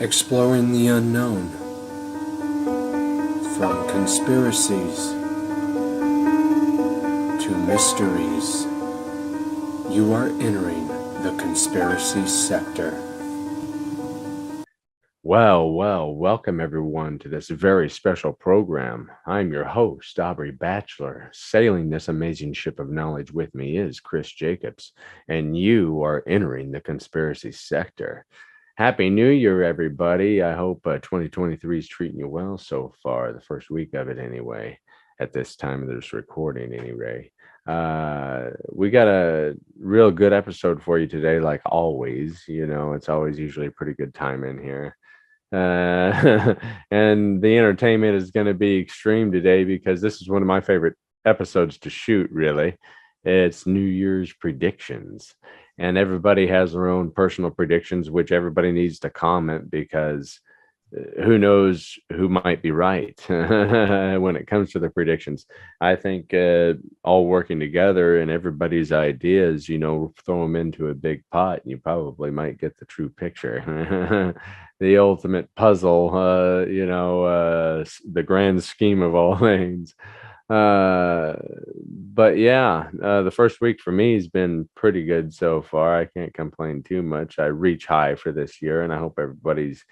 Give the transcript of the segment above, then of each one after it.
Exploring the unknown, from conspiracies to mysteries. You are entering the conspiracy sector. Well, welcome everyone to this very special program. I'm your host, Aubrey Batchelor. Sailing this amazing ship of knowledge with me is Chris Jacobs, and you are entering the conspiracy sector. Happy New Year, everybody. I hope 2023 is treating you well so far, the first week of it anyway, at this time of this recording anyway. We got a real good episode for you today, like always. You know, it's always usually a pretty good time in here. And the entertainment is going to be extreme today because this is one of my favorite episodes to shoot, really. It's New Year's predictions, and everybody has their own personal predictions, which everybody needs to comment because who knows who might be right when it comes to the predictions. I think all working together and everybody's ideas, throw them into a big pot and you probably might get the true picture. The ultimate puzzle, the grand scheme of all things. But yeah, the first week for me has been pretty good so far. I can't complain too much. I reach high for this year, and I hope everybody's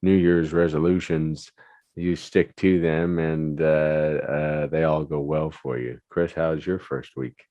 New Year's resolutions, you stick to them, and they all go well for you. Chris, how's your first week?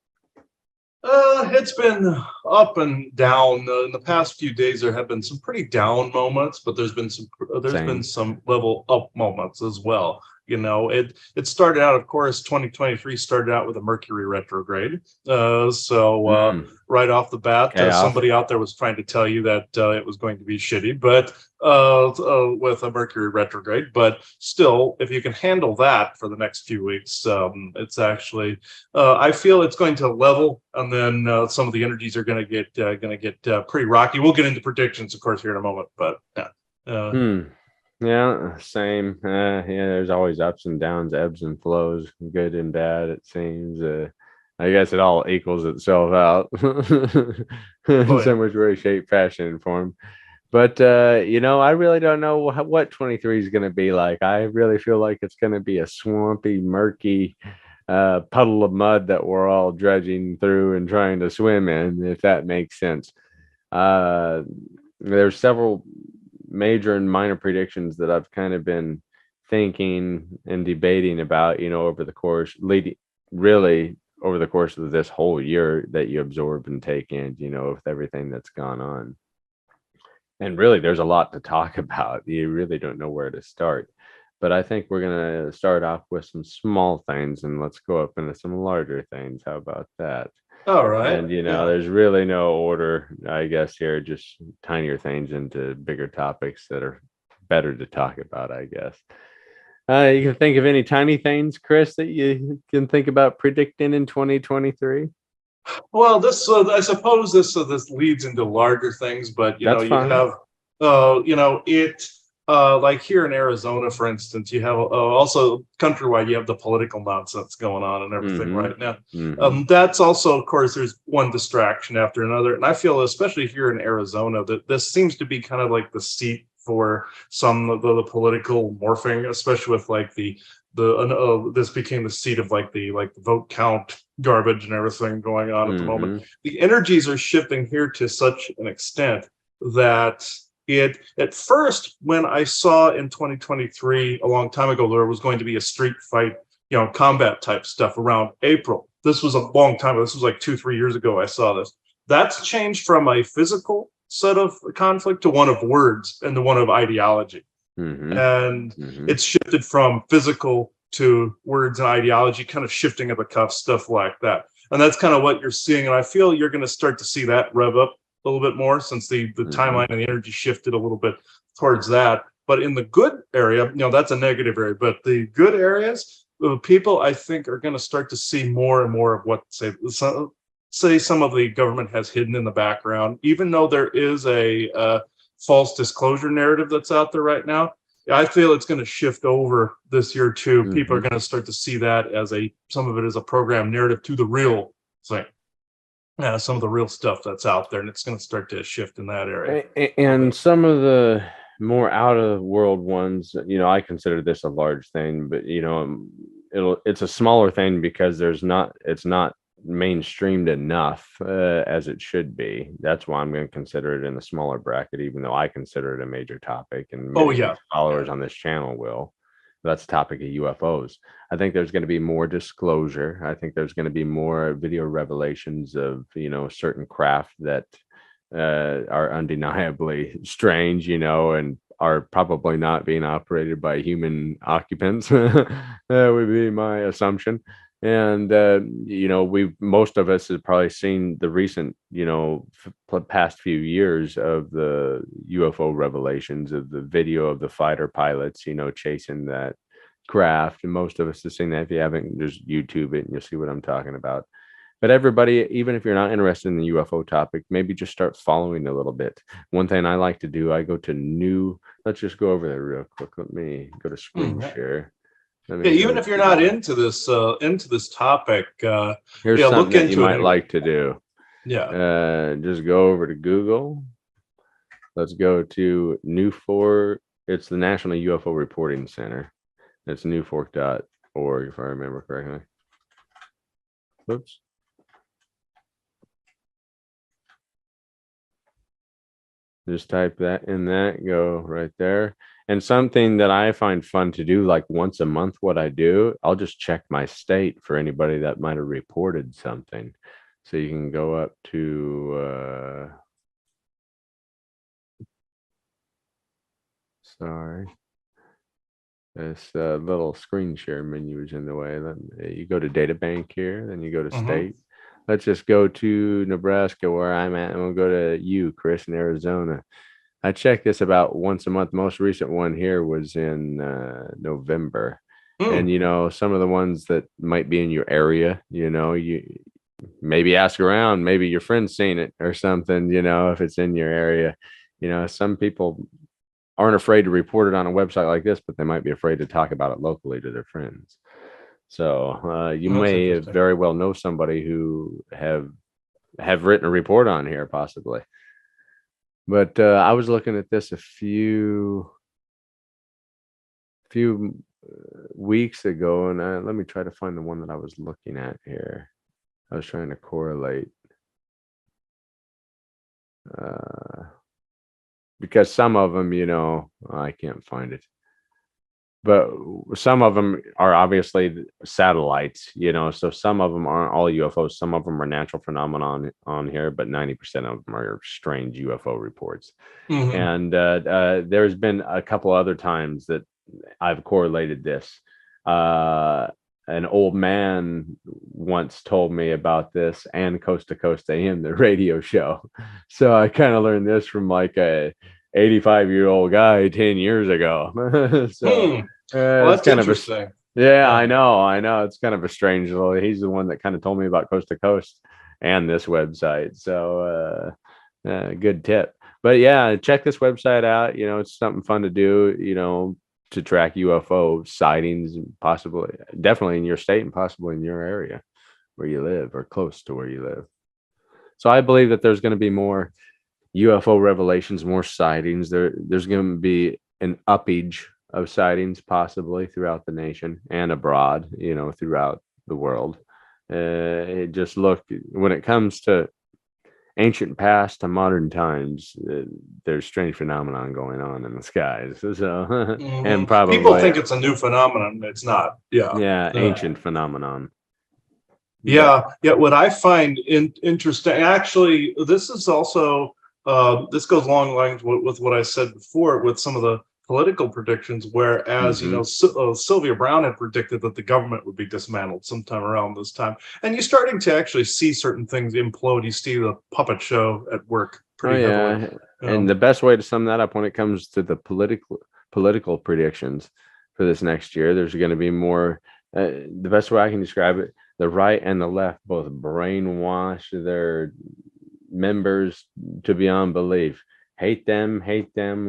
It's been up and down. In the past few days, there have been some pretty down moments, but there's Same. been some level up moments as well. It started out, of course, 2023 started out with a Mercury retrograde. Right off the bat, somebody out there was trying to tell you that it was going to be shitty, but with a Mercury retrograde. But still, if you can handle that for the next few weeks, it's actually I feel it's going to level, and then some of the energies are going to get pretty rocky. We'll get into predictions, of course, here in a moment, but yeah. Yeah, same. Yeah, there's always ups and downs, ebbs and flows, good and bad, it seems. I guess it all equals itself out in some which way, shape, fashion, and form. But, I really don't know what 23 is going to be like. I really feel like it's going to be a swampy, murky puddle of mud that we're all dredging through and trying to swim in, if that makes sense. There's several major and minor predictions that I've kind of been thinking and debating about, over the course over the course of this whole year that you absorb and take in, with everything that's gone on. And really, there's a lot to talk about. You really don't know where to start. But I think we're going to start off with some small things and let's go up into some larger things. How about that? All right. And, there's really no order, I guess, here, just tinier things into bigger topics that are better to talk about, I guess. You can think of any tiny things, Chris, that you can think about predicting in 2023? Well, I suppose this leads into larger things, but you have like here in Arizona, for instance, you have also countrywide, you have the political nonsense going on and everything right now. That's also, of course, there's one distraction after another, and I feel, especially here in Arizona, that this seems to be kind of like the seat for some of the political morphing, especially with like this became the seat of like the vote count garbage and everything going on at the moment. The energies are shifting here to such an extent that it, at first, when I saw in 2023 a long time ago, there was going to be a street fight, combat type stuff around April. This was a long time ago. This was like 2-3 years ago I saw this. That's changed from a physical set of conflict to one of words and to one of ideology. And it's shifted from physical to words and ideology, kind of shifting of the cuff, stuff like that. And that's kind of what you're seeing. And I feel you're going to start to see that rev up a little bit more since the timeline and the energy shifted a little bit towards that. But in the good area, that's a negative area. But the good areas, people, I think, are going to start to see more and more of what, say some of the government has hidden in the background, even though there is a false disclosure narrative that's out there right now. I feel it's going to shift over this year too. People are going to start to see that as some of it as a program narrative to the real thing. Some of the real stuff that's out there, and it's going to start to shift in that area. And some of the more out of the world ones, I consider this a large thing, but it's a smaller thing because it's not mainstreamed enough as it should be. That's why I'm going to consider it in the smaller bracket, even though I consider it a major topic, and Oh many of yeah, these followers yeah. on this channel will. That's the topic of UFOs. I think there's going to be more disclosure. I think there's going to be more video revelations of certain craft that are undeniably strange, and are probably not being operated by human occupants. That would be my assumption. And we most of us have probably seen the recent, past few years of the UFO revelations of the video of the fighter pilots, chasing that craft. And most of us have seen that. If you haven't, just YouTube it and you'll see what I'm talking about. But everybody, even if you're not interested in the UFO topic, maybe just start following a little bit. One thing I like to do, I go to let's just go over there real quick. Let me go to screen Yeah. share. Let Yeah, me even go if you're not to, into this topic, here's yeah, something look that you into it might anyway. like to do. Yeah. Just go over to Google. Let's go to Newfork. It's the National UFO Reporting Center. It's newfork.org, if I remember correctly. Whoops. Just type that in that, go right there. And something that I find fun to do, like once a month, what I do, I'll just check my state for anybody that might have reported something. So you can go up to, sorry, this little screen share menu is in the way. You go to data bank here, then you go to state. Let's just go to Nebraska where I'm at, and we'll go to you, Chris, in Arizona. I check this about once a month. Most recent one here was in November. And some of the ones that might be in your area, you maybe ask around, maybe your friend's seen it or something, if it's in your area. Some people aren't afraid to report it on a website like this, but they might be afraid to talk about it locally to their friends. So you That's may interesting. very well know somebody who have written a report on here, possibly. But I was looking at this a few weeks ago, and let me try to find the one that I was looking at here. I was trying to correlate because some of them, I can't find it. But some of them are obviously satellites, so some of them aren't all UFOs. Some of them are natural phenomenon on here, but 90% of them are strange UFO reports. And there's been a couple other times that I've correlated this. An old man once told me about this, and Coast to Coast AM, the radio show. So I kind of learned this from like a 85-year-old guy 10 years ago. So Well, it's that's kind of interesting. yeah, I know. It's kind of a strange little. He's the one that kind of told me about Coast to Coast and this website. So good tip. But yeah, check this website out. It's something fun to do, to track UFO sightings, possibly, definitely in your state and possibly in your area where you live or close to where you live. So I believe that there's going to be more UFO revelations, more sightings. There's going to be an uppage of sightings possibly throughout the nation and abroad, throughout the world. It just when it comes to ancient past to modern times, there's strange phenomenon going on in the skies. So, and People probably, think it's a new phenomenon. It's not. yeah, ancient phenomenon. Yeah. What I find interesting, actually, this is also this goes along lines with what I said before with some of the political predictions. Whereas Sylvia Brown had predicted that the government would be dismantled sometime around this time, and you're starting to actually see certain things implode. You see the puppet show at work pretty heavily. And the best way to sum that up when it comes to the political predictions for this next year, there's going to be more. The best way I can describe it, the right and the left both brainwash their members to beyond belief. Hate them,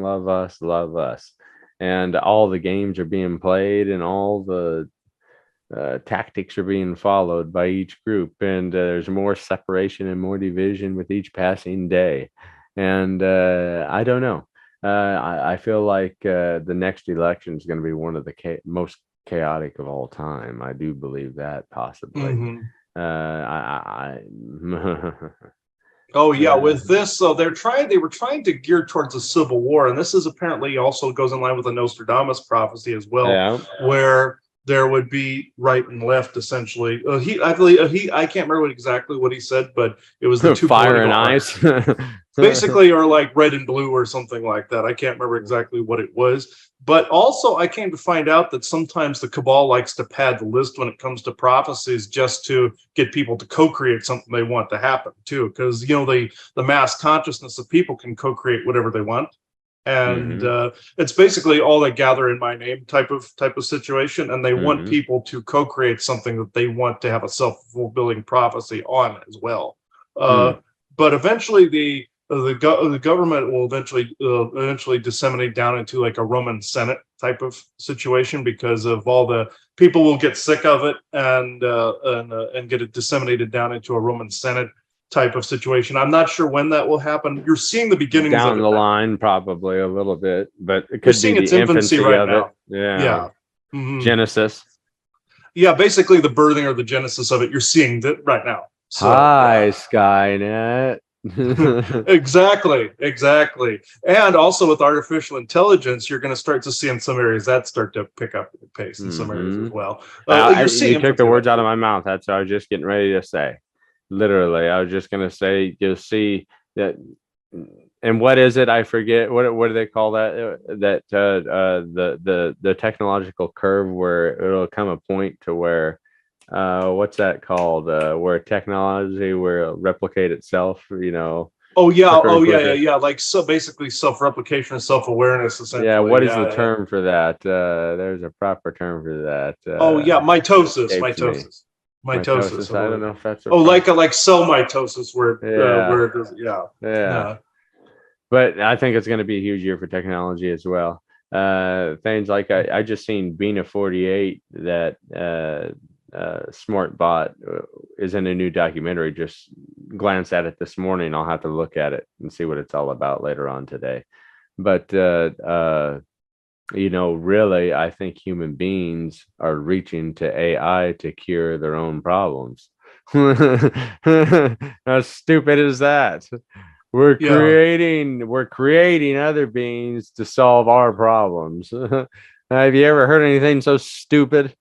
love us. And all the games are being played and all the tactics are being followed by each group. And there's more separation and more division with each passing day. And I don't know. I feel like the next election is going to be one of the most chaotic of all time. I do believe that possibly. Mhm. I Oh yeah, with this, so they were trying to gear towards a civil war, and this is apparently also goes in line with the Nostradamus prophecy as well, yeah. where there would be right and left essentially. I believe I can't remember exactly what he said, but it was the two Fire and political ice. basically, or like red and blue or something like that. I can't remember exactly what it was. But also, I came to find out that sometimes the cabal likes to pad the list when it comes to prophecies just to get people to co-create something they want to happen too. Because the mass consciousness of people can co-create whatever they want. And Mhm. it's basically all they gather in my name type of situation, and they want Mhm. people to co-create something that they want to have a self-fulfilling prophecy on as well. Hmm. But eventually, the government will eventually disseminate down into like a Roman Senate type of situation because of all the people will get sick of it and get it disseminated down into a Roman Senate type of situation. I'm not sure when that will happen. You're seeing the beginnings of Down it the now. line, probably a little bit, but it You're could be seeing its the infancy infancy right of it. now. Yeah. Yeah. Mhm. Genesis. Yeah, basically the birthing or the genesis of it. You're seeing that right now. So Hi, yeah. Skynet. Exactly. And also with artificial intelligence, you're going to start to see in some areas that start to pick up the pace in some areas as Hmm. well. You're seeing You took the infancy right words out now. of my mouth. That's what I was just getting ready to say. Literally, I was just going to say, just see that. And what is it? I forget. What do they call that? The technological curve where it'll come a point to where what's that called? Where technology will replicate itself, Oh yeah, quicker and oh yeah, yeah, quicker. yeah. Like so, basically self-replication and self-awareness, Yeah, essentially. what is the Yeah, yeah. term for that? There's a proper term for that. Oh yeah, It mitosis, escapes me. mitosis, I Mitosis. I don't believe. know if that's a Oh, proper. like cell mitosis, Yeah, where it does. Yeah, yeah. yeah. But I think it's going to be a huge year for technology as well. Things like I just seen Bina 48 that smart bot is in a new documentary. Just glanced at it this morning. I'll have to look at it and see what it's all about later on today. But really, I think human beings are reaching to AI to cure their own problems. How stupid is that? Yeah, We're creating other beings to solve our problems. Have you ever heard anything so stupid?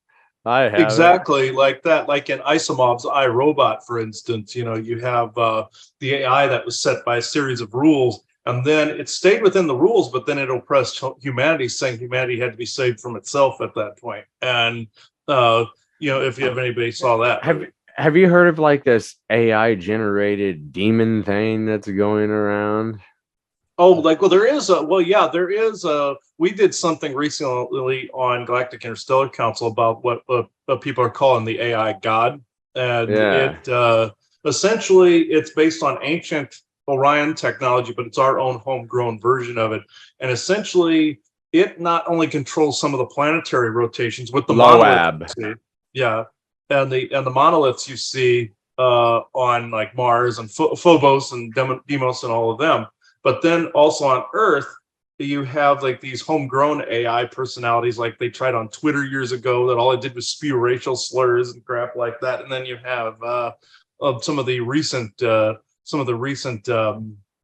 I haven't. exactly like that. Like in Isimov's iRobot, for instance, you have the AI that was set by a series of rules, and then it stayed within the rules, but then it oppressed humanity, saying humanity had to be saved from itself at that point. And uh, if you have anybody saw that Have movie. have you heard of like this AI generated demon thing that's going around? Oh, like, well, yeah, there is we did something recently on Galactic Interstellar Council about what people are calling the AI God. And Yeah. essentially it's based on ancient Orion technology, but it's our own homegrown version of it. And essentially it not only controls some of the planetary rotations with the monoliths Loab. you see, yeah, and the monoliths you see on like Mars and Phobos and Deimos and all of them. But then also on Earth, you have like these homegrown AI personalities, like they tried on Twitter years ago, that all it did was spew racial slurs and crap like that. And then you have some of the recent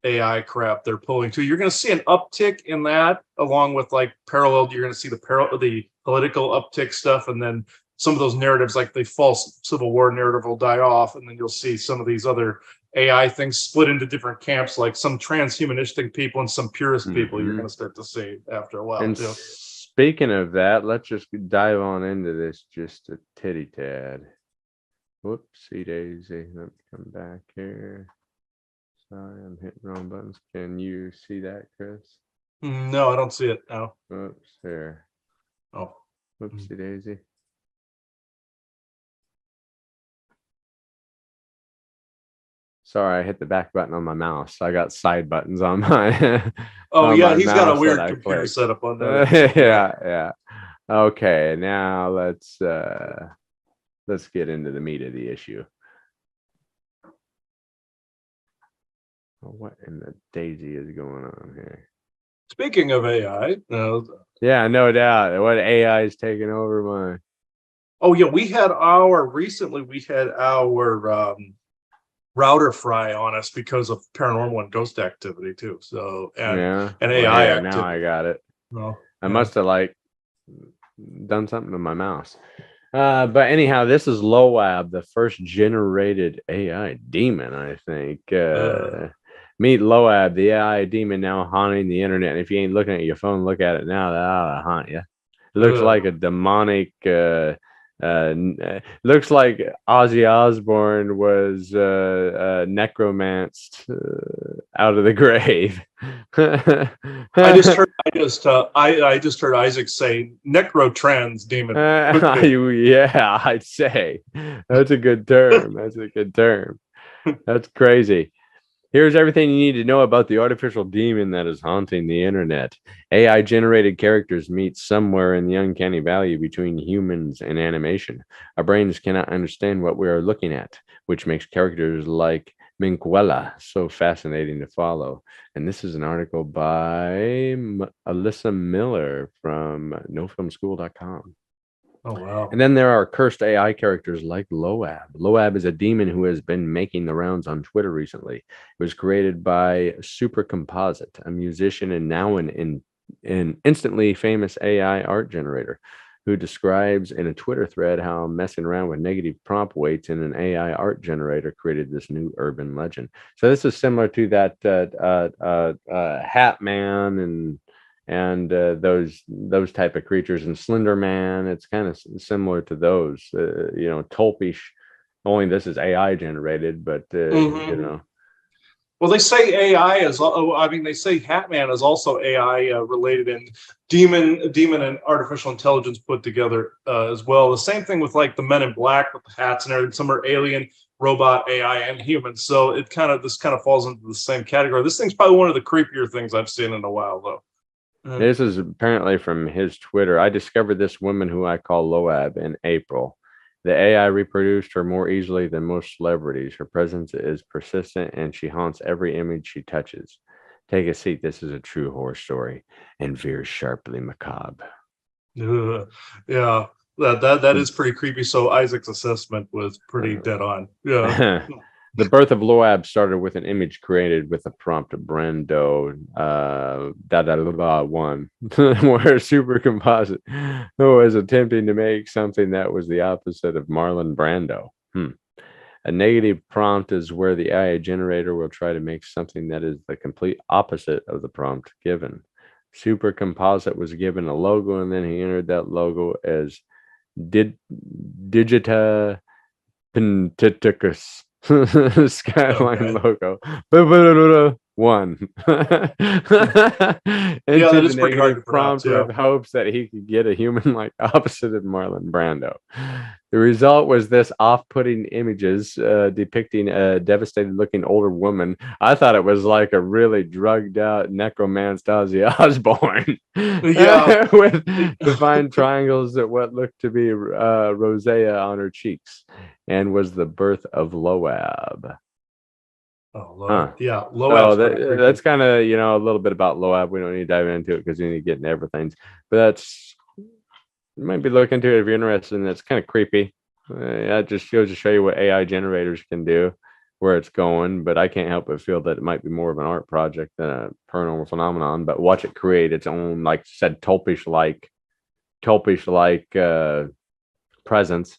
AI crap they're pulling too. You're going to see an uptick in that, along with like parallel. You're going to see the political uptick stuff, and then some of those narratives, like the false Civil War narrative, will die off, and then you'll see some of these other AI things split into different camps, like some transhumanistic people and some purist people. You're Hmm. going to start to see after a while And too. speaking of that, let's just dive on into this just a titty tad. Whoopsie daisy. Let me come back here. Sorry, I'm hitting wrong buttons. Can you see that, Chris? No, I don't see it now. Whoops, here. Oh, Whoopsie daisy. Sorry, I hit the back button on my mouse. I got side buttons on my oh on yeah, my he's got a mouse that weird I computer clicked. setup on that. Yeah. Yeah, yeah. Okay, now let's get into the meat of the issue. What in the daisy is going on here? Speaking of AI, Yeah, no doubt. What AI is taking over my. oh yeah, we had our router fry on us because of paranormal and ghost activity too. So and Yeah. and Well, AI here, now I activity. got it. Well, I yeah. must have like done something to my mouse. But anyhow, this is Loab, the first generated AI demon, I think. Meet Loab, the AI demon now haunting the internet. And if you ain't looking at your phone, look at it now. That ought to haunt you. It looks like a demonic. Looks like Ozzy Osbourne was necromanced out of the grave. I just heard I just heard Isaac say necrotrans demon. Yeah, I'd say that's a good term. That's a good term. That's crazy. Here's everything you need to know about the artificial demon that is haunting the internet. AI generated characters meet somewhere in the uncanny valley between humans and animation. Our brains cannot understand what we are looking at, which makes characters like Minquella so fascinating to follow. And this is an article by Alyssa Miller from nofilmschool.com. Oh wow. And then there are cursed AI characters like Loab. Loab is a demon who has been making the rounds on Twitter recently. It was created by Super Composite, a musician and now an instantly famous AI art generator, who describes in a Twitter thread how messing around with negative prompt weights in an AI art generator created this new urban legend. So this is similar to that Hat Man and those type of creatures, and Slender Man. It's kind of similar to those, Tulpish. Only this is AI generated, but Well, they say AI is. I mean, they say Hatman is also AI related, and demon and artificial intelligence put together as well. The same thing with like the Men in Black with the hats and everything. Some are alien, robot, AI, and humans. So this kind of falls into the same category. This thing's probably one of the creepier things I've seen in a while, though. This is apparently from his Twitter. I discovered this woman who I call Loab in April. The AI reproduced her more easily than most celebrities. Her presence is persistent and she haunts every image she touches. Take a seat. This is a true horror story and veers sharply macabre. Yeah, that is pretty creepy. So Isaac's assessment was pretty dead on. Yeah. The birth of Loab started with an image created with the prompt Brando one, where Super Composite was attempting to make something that was the opposite of Marlon Brando. A negative prompt is where the AI generator will try to make something that is the complete opposite of the prompt given. Super Composite was given a logo, and then he entered that logo as Digita Pentaticus. Skyline logo. One. Into the negative prompt with hopes that he could get a human-like opposite of Marlon Brando. The result was this off-putting images depicting a devastated-looking older woman. I thought it was like a really drugged-out necromanced Ozzy Osbourne. Yeah. With defined triangles at what looked to be rosea on her cheeks, and was the birth of Loab. Yeah, Loab. So that's kind of a little bit about Loab. We don't need to dive into it because you need to get into everything. But you might be looking into it if you're interested. And it's kind of creepy. That just goes to show you what AI generators can do, where it's going. But I can't help but feel that it might be more of an art project than a paranormal phenomenon. But watch it create its own, like I said, tulpish like presence.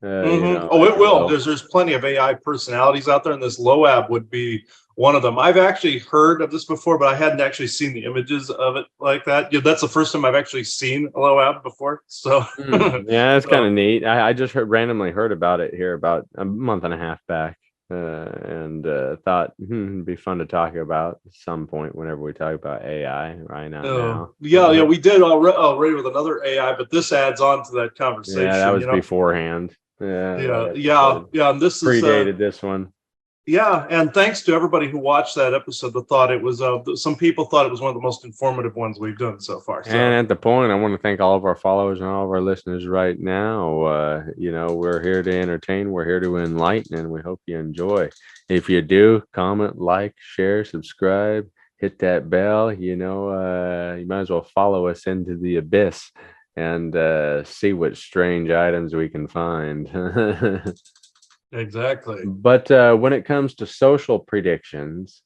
Oh, it will. There's plenty of AI personalities out there, and this Loab would be one of them. I've actually heard of this before, but I hadn't actually seen the images of it like that. Yeah, that's the first time I've actually seen a Loab before. So yeah, it's kind of neat. I just randomly heard about it here about a month and a half back, and thought it'd be fun to talk about at some point whenever we talk about AI. Right now. Yeah, we did already with another AI, but this adds on to that conversation. Yeah, that was beforehand. Yeah. And this predated this one. Yeah, and thanks to everybody who watched that episode that thought it was. Some people thought it was one of the most informative ones we've done so far. So. And at the point, I want to thank all of our followers and all of our listeners right now. We're here to entertain, we're here to enlighten, and we hope you enjoy. If you do, comment, like, share, subscribe, hit that bell. You might as well follow us into the abyss and see what strange items we can find. Exactly. But when it comes to social predictions,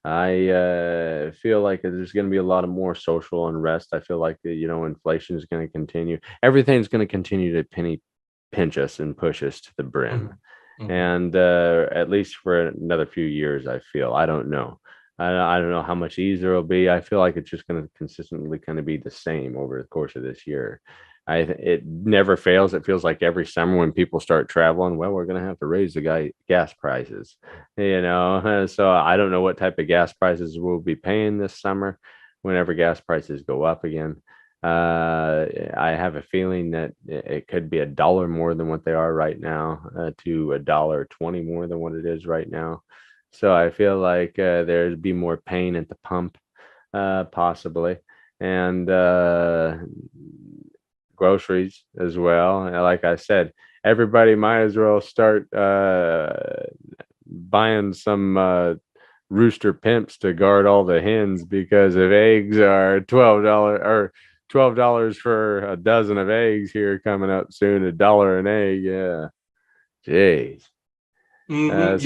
I feel like there's going to be a lot of more social unrest. I feel like inflation is going to continue. Everything's going to continue to pinch us and push us to the brim, and at least for another few years. I feel. I don't know. I don't know how much easier it'll be. I feel like it's just going to consistently kind of be the same over the course of this year. It never fails. It feels like every summer when people start traveling, well, we're going to have to raise the gas prices, So I don't know what type of gas prices we'll be paying this summer whenever gas prices go up again. I have a feeling that it could be $1 more than what they are right now, to $1.20 more than what it is right now. So I feel like there'd be more pain at the pump, possibly, and groceries as well. And like I said, everybody might as well start buying some rooster pimps to guard all the hens, because if eggs are $12 for a dozen of eggs here coming up soon, $1 an egg. Yeah, jeez. Well,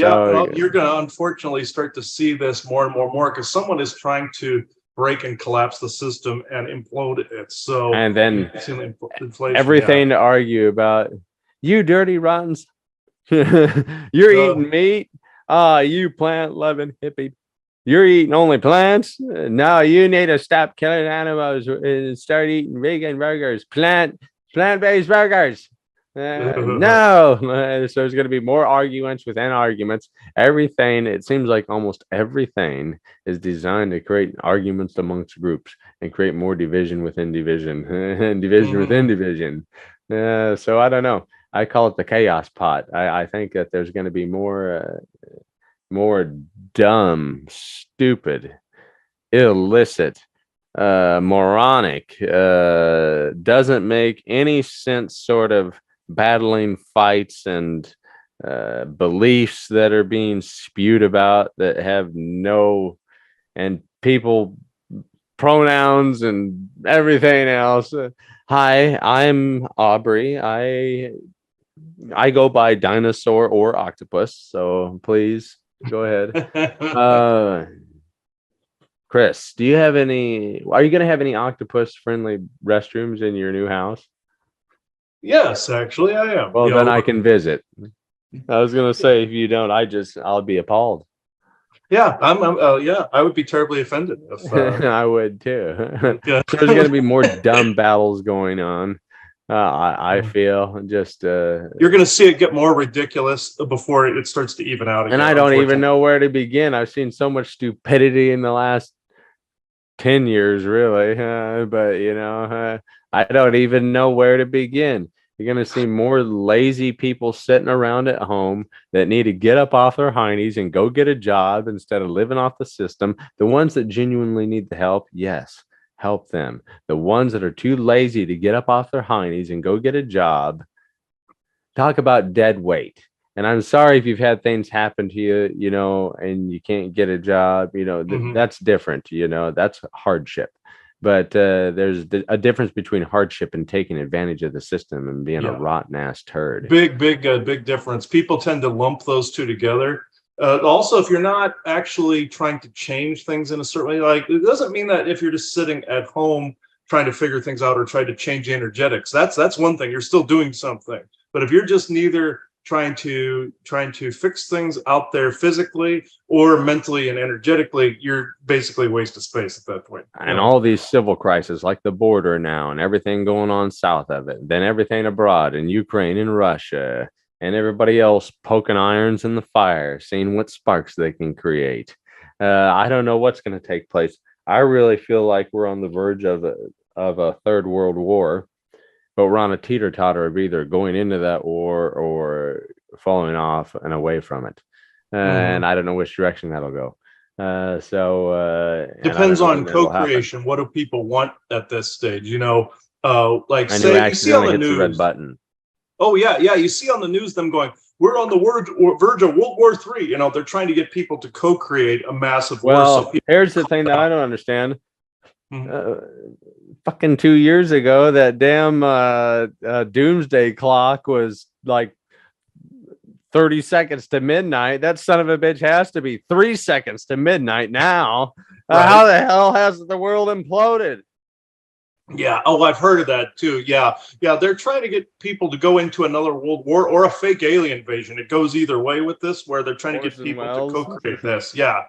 you're going to unfortunately start to see this more and more because someone is trying to break and collapse the system and implode it. So, and then inflation, everything to argue about. You dirty rottens. You're eating meat. You plant loving hippie. You're eating only plants. No, you need to stop killing animals and start eating vegan burgers, plant-based burgers. No. So there's going to be more arguments within arguments. It seems like almost everything is designed to create arguments amongst groups and create more division within division and division within division. So I don't know. I call it the chaos pot. I think that there's going to be more dumb, stupid, illicit, moronic, doesn't make any sense sort of battling fights and beliefs that are being spewed about that have and people pronouns and everything else. Hi, I'm Aubrey. I go by dinosaur or octopus, so please go ahead. Chris, are you going to have any octopus friendly restrooms in your new house? Yes, actually I am. Well, then I can visit. I was going to say, if you don't, I'll be appalled. Yeah, I would be terribly offended if I would too. So there's going to be more dumb battles going on. I feel just you're going to see it get more ridiculous before it starts to even out again. And I don't even know where to begin. I've seen so much stupidity in the last 10 years, really. But I don't even know where to begin. You're going to see more lazy people sitting around at home that need to get up off their hindies and go get a job instead of living off the system. The ones that genuinely need the help, yes, help them. The ones that are too lazy to get up off their hindies and go get a job, talk about dead weight. And I'm sorry if you've had things happen to you, and you can't get a job, that's different, that's hardship. But there's a difference between hardship and taking advantage of the system and being a rotten ass turd. Big difference. People tend to lump those two together. Also, if you're not actually trying to change things in a certain way, like it doesn't mean that if you're just sitting at home trying to figure things out or trying to change energetics, that's one thing. You're still doing something. But if you're just neither trying to fix things out there physically or mentally and energetically, you're basically a waste of space at that point. And all these civil crises like the border now and everything going on south of it, then everything abroad in Ukraine and Russia and everybody else poking irons in the fire, seeing what sparks they can create. I don't know what's going to take place. I really feel like we're on the verge of a third world war. But we're on a teeter-totter of either going into that war or falling off and away from it. And I don't know which direction that'll go. Depends on co-creation. What do people want at this stage? Like say you see on the news, red button. Oh yeah. You see on the news them going, we're on the verge of World War III. You know, they're trying to get people to co-create a massive war. Well, here's the thing that I don't understand. Fucking 2 years ago, that damn doomsday clock was like 30 seconds to midnight. That son of a bitch has to be 3 seconds to midnight now. Right. How the hell has the world imploded? Yeah. Oh, I've heard of that too. Yeah. Yeah. They're trying to get people to go into another world war or a fake alien invasion. It goes either way with this, where they're trying to get people to co-create this. Yeah.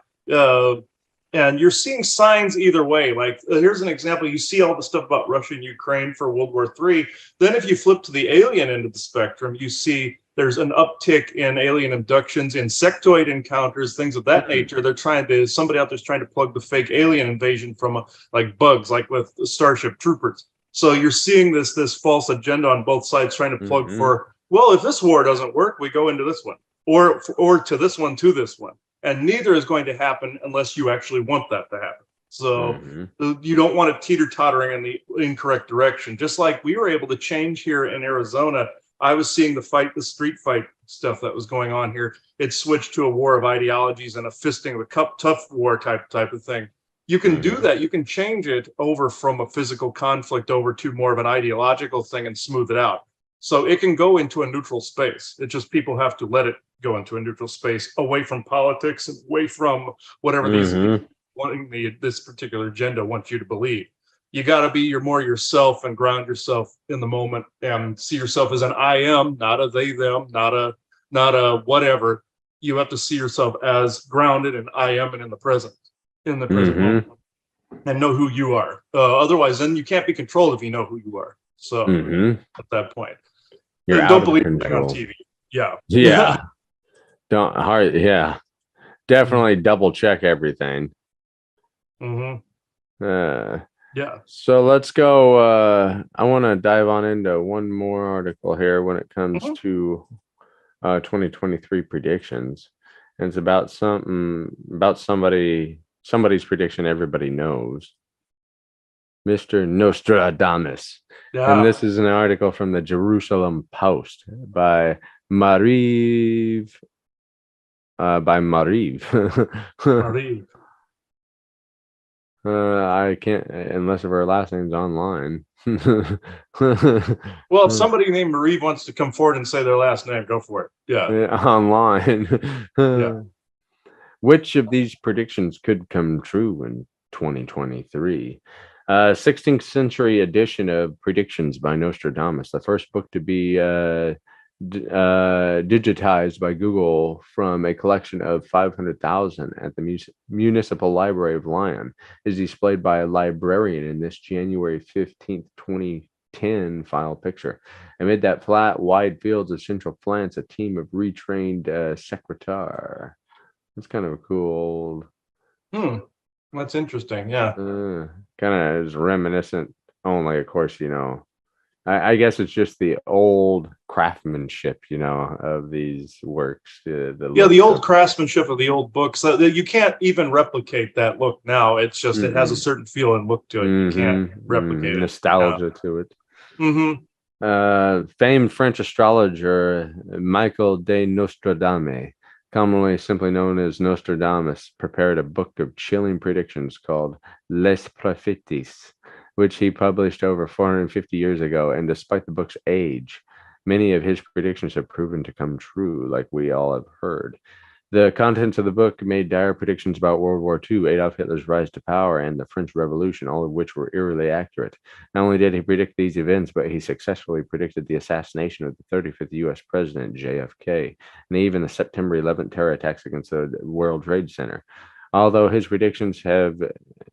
And you're seeing signs either way. Like, here's an example. You see all the stuff about Russia and Ukraine for World War III. Then if you flip to the alien end of the spectrum, you see there's an uptick in alien abductions, insectoid encounters, things of that nature. Somebody out there's trying to plug the fake alien invasion from like bugs, like with the Starship Troopers. So you're seeing this false agenda on both sides trying to plug for, well, if this war doesn't work, we go into this one, or to this one, to this one. And neither is going to happen unless you actually want that to happen. So you don't want it teeter-tottering in the incorrect direction. Just like we were able to change here in Arizona. I was seeing the street fight stuff that was going on here. It switched to a war of ideologies and a fisting of the cup, tough war type of thing. You can do that. You can change it over from a physical conflict over to more of an ideological thing and smooth it out. So it can go into a neutral space. It just, people have to let it go into a neutral space, away from politics, away from whatever this particular agenda wants you to believe. You got to be more yourself and ground yourself in the moment and see yourself as an I am, not a they them, not a whatever. You have to see yourself as grounded and I am and in the present moment, and know who you are. Otherwise, then you can't be controlled if you know who you are. So at that point, don't believe anything on TV. Yeah. Definitely double check everything. Yeah. So let's go. I want to dive on into one more article here when it comes to 2023 predictions. And it's about somebody's prediction everybody knows. Mr. Nostradamus. Yeah. And this is an article from the Jerusalem Post by Mariv. I can't, unless her last name's online. Well, if somebody named Marie wants to come forward and say their last name, go for it. Yeah. Online. Which of these predictions could come true in 2023? 16th century edition of Predictions by Nostradamus, the first book to be digitized by Google from a collection of 500,000 at the Municipal Library of Lyon, is displayed by a librarian in this January 15th, 2010 file picture. Amid that flat, wide fields of central France, a team of retrained secretary. That's kind of a cool. That's interesting. Yeah. Kind of is reminiscent. Only, of course, I guess it's just the old craftsmanship, of these works. The old craftsmanship of the old books. You can't even replicate that look now. It's just it has a certain feel and look to it. You can't replicate nostalgia to it. Famed French astrologer Michael de Nostradamus, commonly simply known as Nostradamus, prepared a book of chilling predictions called Les Prophéties, which he published over 450 years ago. And despite the book's age, many of his predictions have proven to come true, like we all have heard. The contents of the book made dire predictions about World War II, Adolf Hitler's rise to power, and the French Revolution, all of which were eerily accurate. Not only did he predict these events, but he successfully predicted the assassination of the 35th U.S. President, JFK, and even the September 11th terror attacks against the World Trade Center. Although his predictions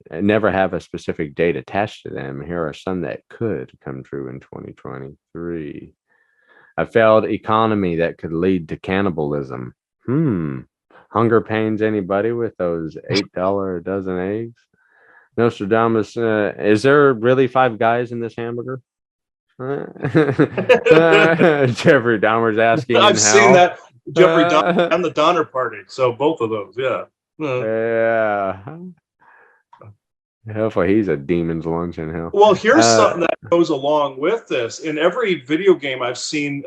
never have a specific date attached to them, here are some that could come true in 2023. A failed economy that could lead to cannibalism. Hunger pains anybody with those $8 a dozen eggs? Nostradamus, is there really 5 guys in this hamburger? Jeffrey Dahmer's asking. I've seen that. Jeffrey Dahmer and the Donner Party. So both of those, yeah. Yeah. Hopefully he's a demon's lunch in hell. Well, here's something that goes along with this. In every video game I've seen,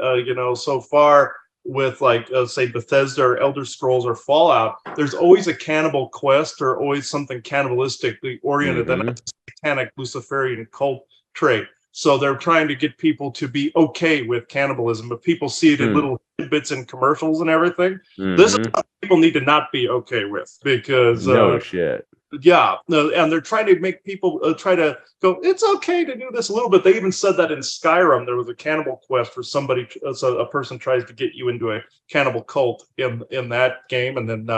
so far, with like say Bethesda or Elder Scrolls or Fallout, there's always a cannibal quest or always something cannibalistically oriented. Mm-hmm. That's a satanic Luciferian cult trait. So they're trying to get people to be okay with cannibalism, but people see it in little bits in commercials and everything. This is what people need to not be okay with, because no shit. Yeah, and they're trying to make people try to go, it's okay to do this a little bit. They even said that in Skyrim there was a cannibal quest for somebody, so a person tries to get you into a cannibal cult in that game. And then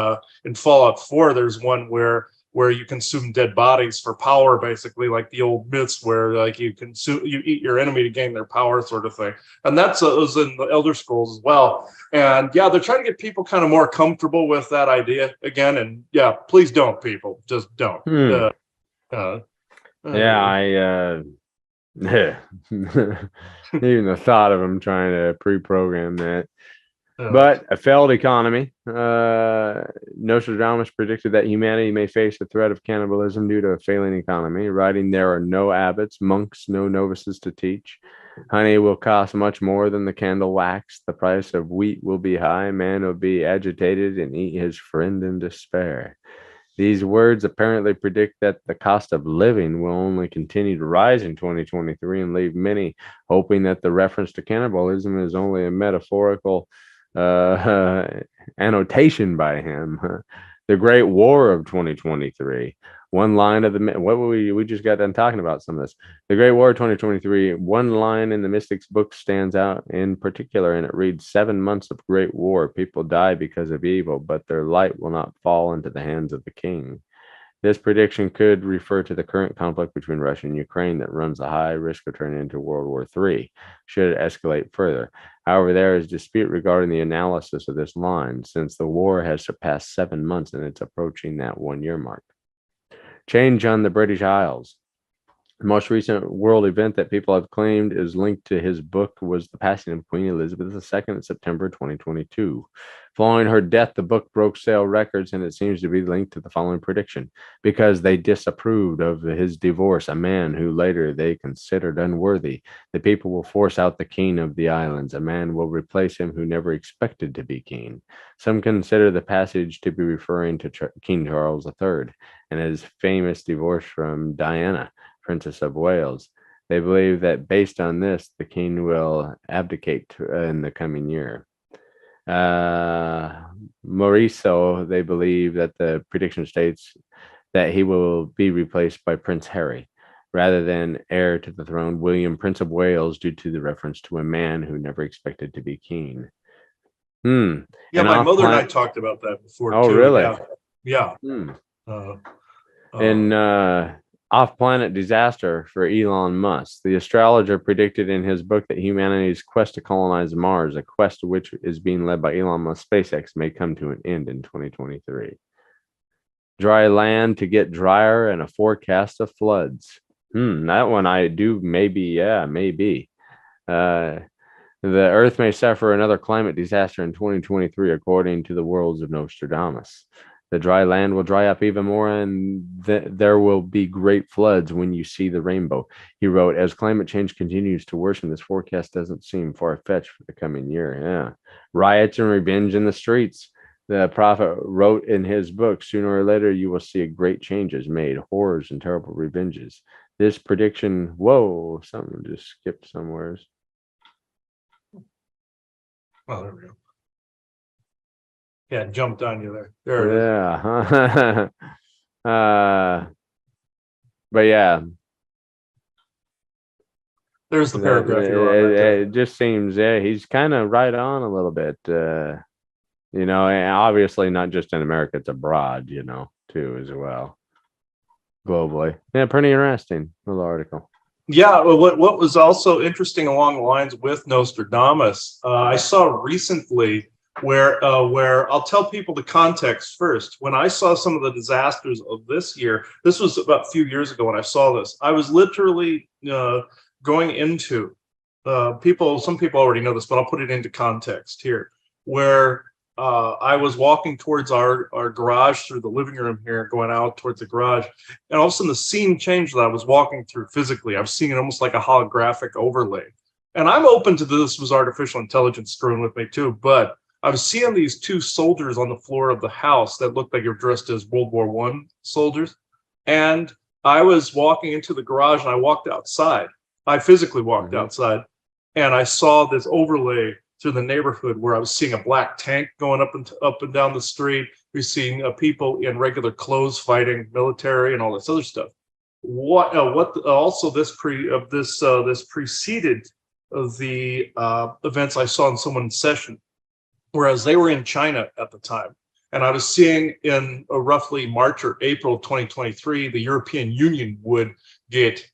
in Fallout 4 there's one where you consume dead bodies for power, basically like the old myths where like you eat your enemy to gain their power, sort of thing. And that's was in the Elder Scrolls as well. And yeah, they're trying to get people kind of more comfortable with that idea again. And yeah, please don't, people, just don't. Yeah, even the thought of them trying to pre-program that. But a failed economy. Nostradamus predicted that humanity may face the threat of cannibalism due to a failing economy, writing, "There are no abbots, monks, no novices to teach. Honey will cost much more than the candle wax. The price of wheat will be high. Man will be agitated and eat his friend in despair." These words apparently predict that the cost of living will only continue to rise in 2023 and leave many hoping that the reference to cannibalism is only a metaphorical annotation by him. The Great War of 2023. One line of the what we just got done talking about some of this. The Great War of 2023. One line in the Mystics book stands out in particular, and it reads, 7 months of great war. People die because of evil, but their light will not fall into the hands of the king. This prediction could refer to the current conflict between Russia and Ukraine that runs a high risk of turning into World War III, should it escalate further. However, there is dispute regarding the analysis of this line, since the war has surpassed 7 months and it's approaching that 1 year mark. Change on the British Isles. The most recent world event that people have claimed is linked to his book was the passing of Queen Elizabeth II in September 2022. Following her death, the book broke sale records, and it seems to be linked to the following prediction. Because they disapproved of his divorce, a man who later they considered unworthy, the people will force out the king of the islands. A man will replace him who never expected to be king. Some consider the passage to be referring to King Charles III and his famous divorce from Diana, Princess of Wales. They believe that based on this, the king will abdicate in the coming year. Mauricio, they believe that the prediction states that he will be replaced by Prince Harry, rather than heir to the throne, William, Prince of Wales, due to the reference to a man who never expected to be king. Yeah, and my mother and I talked about that before. Oh, too. Really? Yeah. Off-planet disaster for Elon Musk. The astrologer predicted in his book that humanity's quest to colonize Mars, a quest which is being led by Elon Musk SpaceX, may come to an end in 2023. Dry land to get drier and a forecast of floods. That one I do maybe. The Earth may suffer another climate disaster in 2023, according to the words of Nostradamus. The dry land will dry up even more, and there will be great floods when you see the rainbow. He wrote, as climate change continues to worsen, this forecast doesn't seem far-fetched for the coming year. Yeah. Riots and revenge in the streets. The prophet wrote in his book, sooner or later you will see great changes made, horrors and terrible revenges. This prediction, whoa, something just skipped somewheres. Oh, there we go. Yeah, jumped on you there. There it is. Yeah. But yeah. There's the paragraph you're on right there. It just seems, he's kind of right on a little bit. And obviously not just in America, it's abroad, too, as well. Globally. Yeah, pretty interesting little article. Yeah, well, what was also interesting along the lines with Nostradamus, I saw recently where I'll tell people the context first. When I saw some of the disasters of this year, this was about a few years ago when I saw this, I was literally going into some people already know this, but I'll put it into context here, where I was walking towards our garage through the living room here, going out towards the garage, and all of a sudden the scene changed that I was walking through physically. I was seeing it almost like a holographic overlay. And I'm open to this was artificial intelligence screwing with me too, but I was seeing these two soldiers on the floor of the house that looked like they were dressed as World War I soldiers. And I was walking into the garage and I walked outside. I physically walked outside and I saw this overlay through the neighborhood where I was seeing a black tank going up and down the street. We're seeing people in regular clothes fighting military and all this other stuff. Also this preceded the events I saw in someone's session, whereas they were in China at the time. And I was seeing in roughly March or April 2023, the European Union would get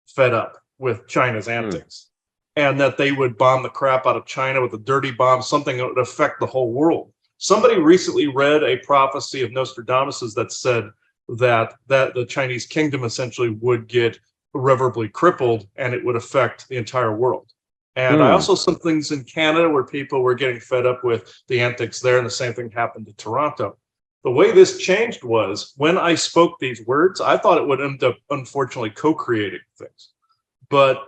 fed up with China's antics, and that they would bomb the crap out of China with a dirty bomb, something that would affect the whole world. Somebody recently read a prophecy of Nostradamus's that said that the Chinese kingdom essentially would get irreparably crippled and it would affect the entire world. And I also saw some things in Canada where people were getting fed up with the antics there, and the same thing happened to Toronto. The way this changed was when I spoke these words, I thought it would end up, unfortunately, co-creating things. But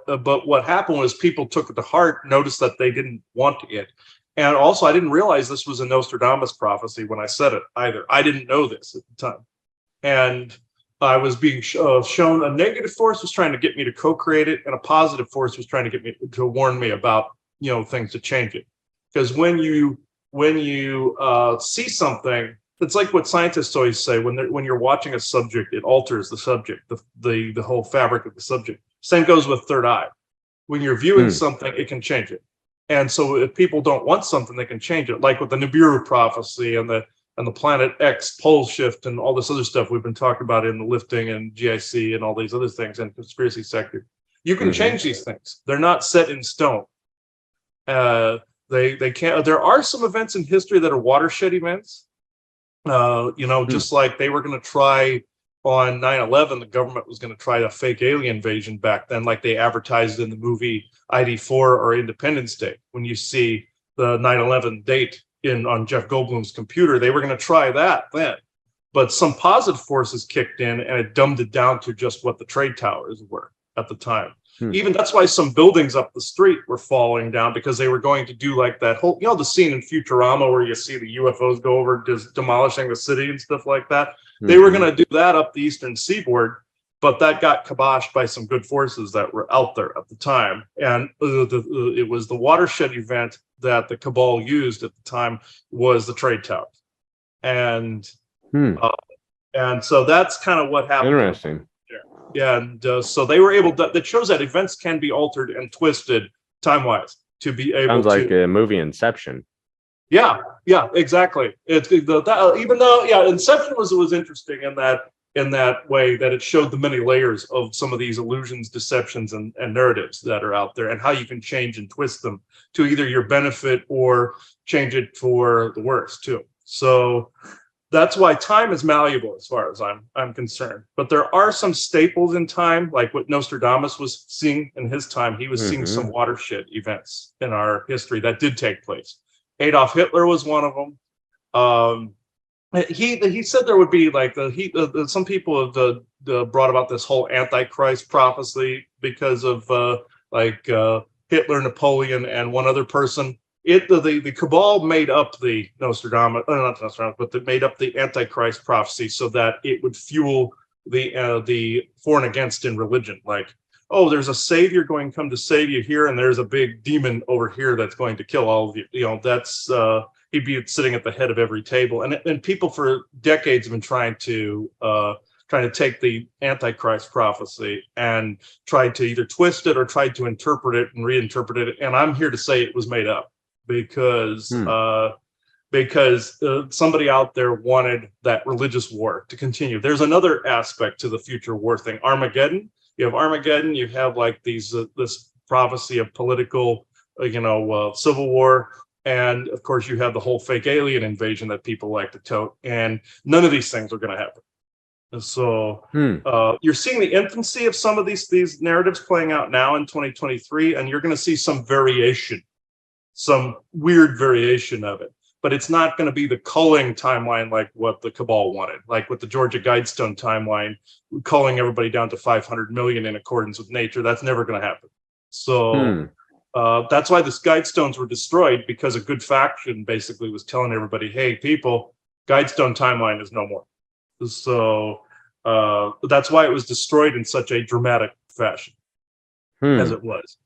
what happened was people took it to heart, noticed that they didn't want it. And also, I didn't realize this was a Nostradamus prophecy when I said it either. I didn't know this at the time. And I was being shown a negative force was trying to get me to co-create it, and a positive force was trying to get me to warn me about, things to change it. Because when you see something, it's like what scientists always say: when you're watching a subject, it alters the subject, the whole fabric of the subject. Same goes with third eye. When you're viewing something, it can change it. And so if people don't want something, they can change it. Like with the Nibiru prophecy and the Planet X pole shift and all this other stuff we've been talking about in the lifting and GIC and all these other things and conspiracy sector. You can change these things. They're not set in stone. They can't. There are some events in history that are watershed events. Just like they were going to try on 9/11, the government was going to try a fake alien invasion back then, like they advertised in the movie ID4 or Independence Day. When you see the 9/11 date on Jeff Goldblum's computer, they were going to try that then. But some positive forces kicked in and it dumbed it down to just what the trade towers were at the time. Even that's why some buildings up the street were falling down, because they were going to do like that whole, the scene in Futurama where you see the UFOs go over demolishing the city and stuff like that. They were going to do that up the eastern seaboard, but that got kiboshed by some good forces that were out there at the time. And it was the watershed event that the cabal used at the time was the trade towers. And so that's kind of what happened. Interesting. Yeah, and so they were able to, that shows that events can be altered and twisted time-wise to be able Sounds like a movie Inception. Yeah, exactly. It's even though, Inception was interesting in that way, that it showed the many layers of some of these illusions, deceptions, and narratives that are out there, and how you can change and twist them to either your benefit or change it for the worse too. So that's why time is malleable as far as I'm concerned. But there are some staples in time, like what Nostradamus was seeing in his time. He was seeing some watershed events in our history that did take place. Adolf Hitler was one of them. He said there would be like some people have brought about this whole Antichrist prophecy because of Hitler, Napoleon, and one other person. The cabal made up the Nostradamus, not Nostradamus, but they made up the Antichrist prophecy so that it would fuel the for and against in religion. Like, oh, there's a savior going to come to save you here, and there's a big demon over here that's going to kill all of you. That's he'd be sitting at the head of every table, and people for decades have been trying to take the Antichrist prophecy and try to either twist it or try to interpret it and reinterpret it. And I'm here to say it was made up because somebody out there wanted that religious war to continue. There's another aspect to the future war thing. Armageddon. You have Armageddon. You have like this prophecy of political, civil war. And of course, you have the whole fake alien invasion that people like to tote. And none of these things are going to happen. And so you're seeing the infancy of some of these narratives playing out now in 2023, and you're going to see some variation, some weird variation of it. But it's not going to be the culling timeline like what the cabal wanted, like with the Georgia Guidestone timeline, culling everybody down to 500 million in accordance with nature. That's never going to happen. So That's why the Guidestones were destroyed, because a good faction basically was telling everybody, hey, people, Guidestone timeline is no more. So that's why it was destroyed in such a dramatic fashion as it was.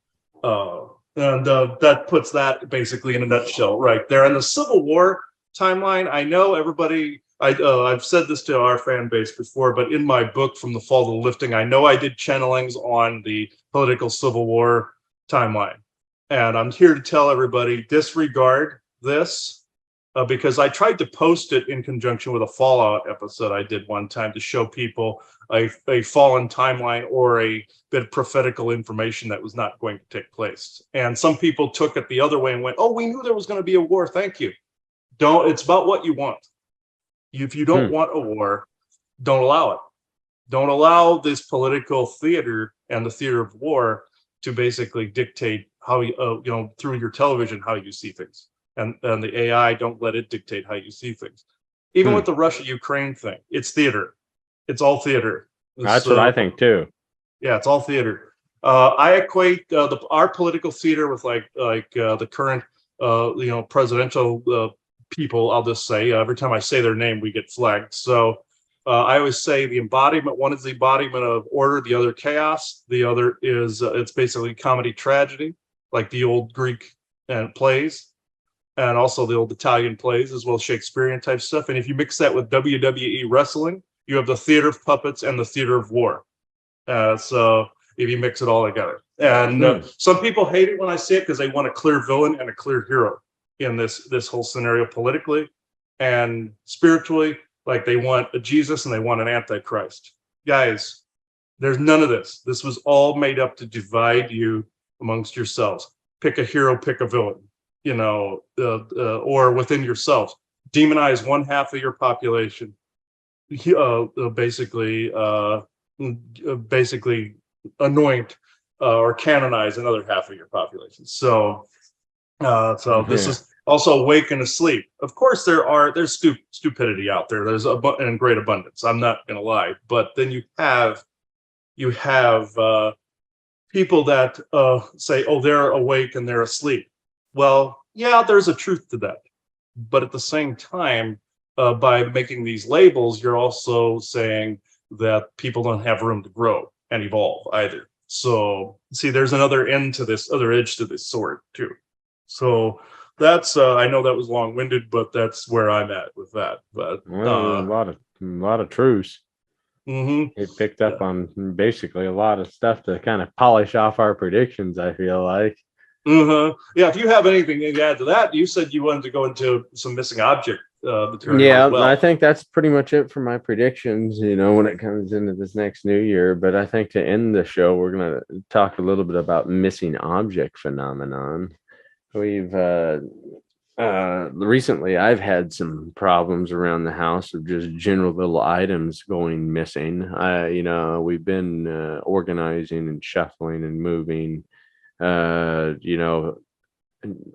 And that puts that basically in a nutshell right there. And the Civil War timeline, I know everybody, I've said this to our fan base before, but in my book, From the Fall to the Lifting, I know I did channelings on the political Civil War timeline. And I'm here to tell everybody, disregard this, because I tried to post it in conjunction with a Fallout episode I did one time to show people a fallen timeline or a bit of prophetical information that was not going to take place. And some people took it the other way and went, oh, we knew there was going to be a war. Thank you. It's about what you want. If you don't want a war, don't allow it. Don't allow this political theater and the theater of war to basically dictate how you, through your television, how you see things. And the AI, don't let it dictate how you see things. Even with the Russia-Ukraine thing, it's theater. It's all theater. That's what I think too. Yeah, it's all theater. I equate our political theater with like the current presidential people. I'll just say every time I say their name, we get flagged. So I always say the embodiment. One is the embodiment of order. The other chaos. The other is it's basically comedy tragedy, like the old Greek plays. And also the old Italian plays, as well as Shakespearean type stuff. And if you mix that with WWE wrestling, you have the theater of puppets and the theater of war. So if you mix it all together. And some people hate it when I say it because they want a clear villain and a clear hero in this whole scenario politically and spiritually. Like they want a Jesus and they want an Antichrist. Guys, there's none of this. This was all made up to divide you amongst yourselves. Pick a hero, pick a villain. Or within yourselves, demonize one half of your population, basically anoint or canonize another half of your population. So this is also awake and asleep. Of course, there's stupidity out there. There's in great abundance. I'm not going to lie, but then you have people that say, oh, they're awake and they're asleep. Well, yeah, there's a truth to that. But at the same time, by making these labels, you're also saying that people don't have room to grow and evolve either. So, see, there's another end to this, other edge to this sword, too. So that's, I know that was long-winded, but that's where I'm at with that. But a lot of truths. He picked up on basically a lot of stuff to kind of polish off our predictions, I feel like. Yeah, if you have anything to add to that, you said you wanted to go into some missing object material. Yeah, as well. I think that's pretty much it for my predictions, when it comes into this next new year. But I think to end the show, we're going to talk a little bit about missing object phenomenon. We've recently, I've had some problems around the house of just general little items going missing. We've been organizing and shuffling and moving.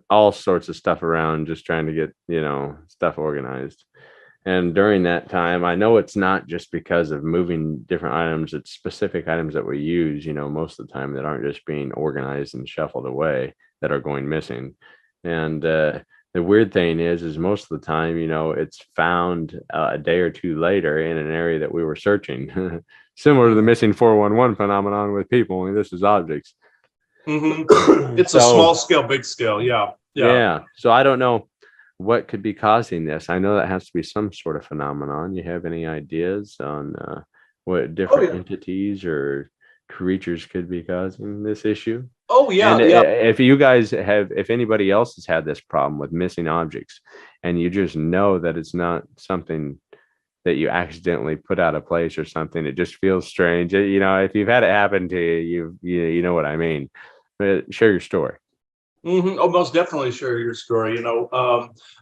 All sorts of stuff around, just trying to get, stuff organized. And during that time, I know it's not just because of moving different items, it's specific items that we use, most of the time that aren't just being organized and shuffled away that are going missing. And the weird thing is most of the time, it's found a day or two later in an area that we were searching, similar to the missing 411 phenomenon with people. I mean, this is objects. It's a small scale, big scale. Yeah. So I don't know what could be causing this. I know that has to be some sort of phenomenon. You have any ideas on what different entities or creatures could be causing this issue? Oh yeah. And if you guys if anybody else has had this problem with missing objects, and you just know that it's not something that you accidentally put out of place or something, it just feels strange. If you've had it happen to you, you know what I mean. But share your story. Oh, most definitely share your story.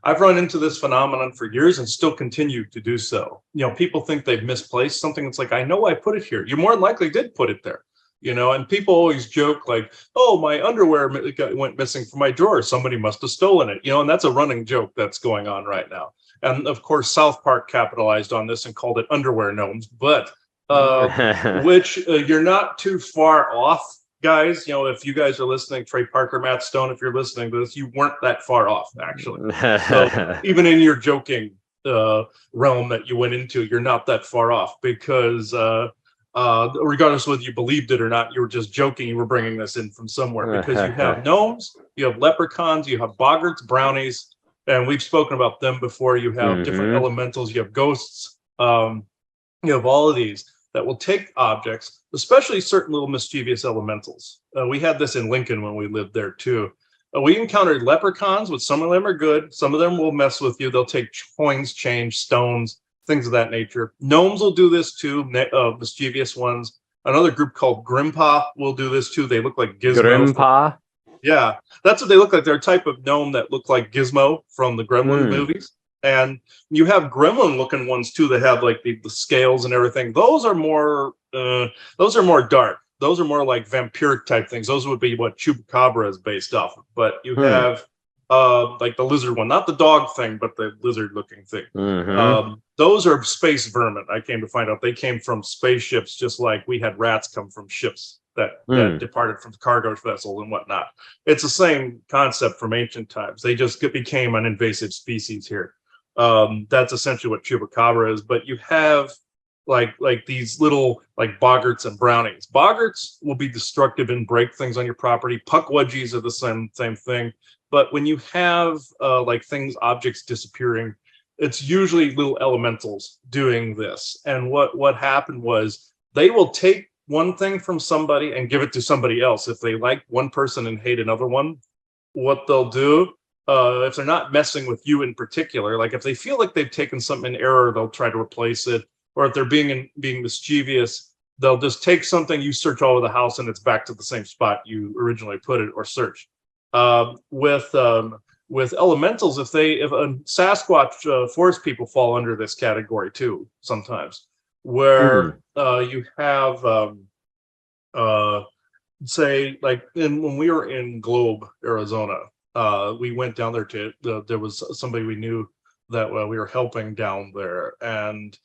I've run into this phenomenon for years and still continue to do so. People think they've misplaced something. It's like, I know I put it here. You more than likely did put it there. And people always joke like, oh, my underwear went missing from my drawer. Somebody must have stolen it. And that's a running joke that's going on right now. And of course, South Park capitalized on this and called it underwear gnomes, but which you're not too far off. guys, if you guys are listening, Trey Parker, Matt Stone, if you're listening to this, you weren't that far off, actually. So even in your joking realm that you went into, you're not that far off, because regardless of whether you believed it or not, you were just joking. You were bringing this in from somewhere, because you have gnomes, you have leprechauns, you have boggarts, brownies, and we've spoken about them before. You have different elementals, you have ghosts, you have all of these that will take objects, especially certain little mischievous elementals. We had this in Lincoln when we lived there too. We encountered leprechauns, which some of them are good. Some of them will mess with you. They'll take coins, change, stones, things of that nature. Gnomes will do this too, mischievous ones. Another group called Grimpa will do this too. They look like Gizmo. Grimpa? Yeah, that's what they look like. They're a type of gnome that look like Gizmo from the Gremlin movies. And you have gremlin looking ones too that have like the scales and everything. Those are more dark. Those are more like vampiric type things. Those would be what Chupacabra is based off of. But you have like the lizard one, not the dog thing, but the lizard looking thing. Those are space vermin. I came to find out they came from spaceships, just like we had rats come from ships that departed from cargo vessels and whatnot. It's the same concept from ancient times. They just became an invasive species here. That's essentially what Chupacabra is. But you have like these little like boggarts and brownies. Boggarts will be destructive and break things on your property. Puckwudgies are the same thing. But when you have like objects disappearing, it's usually little elementals doing this. And what happened was they will take one thing from somebody and give it to somebody else. If they like one person and hate another one, what they'll do, if they're not messing with you in particular, like if they feel like they've taken something in error, they'll try to replace it. Or if they're being mischievous, they'll just take something, you search all over the house, and it's back to the same spot you originally put it or searched. With elementals, if a Sasquatch forest people fall under this category too sometimes, where you have say like when we were in Globe, Arizona, we went down there there was somebody we knew that we were helping down there, and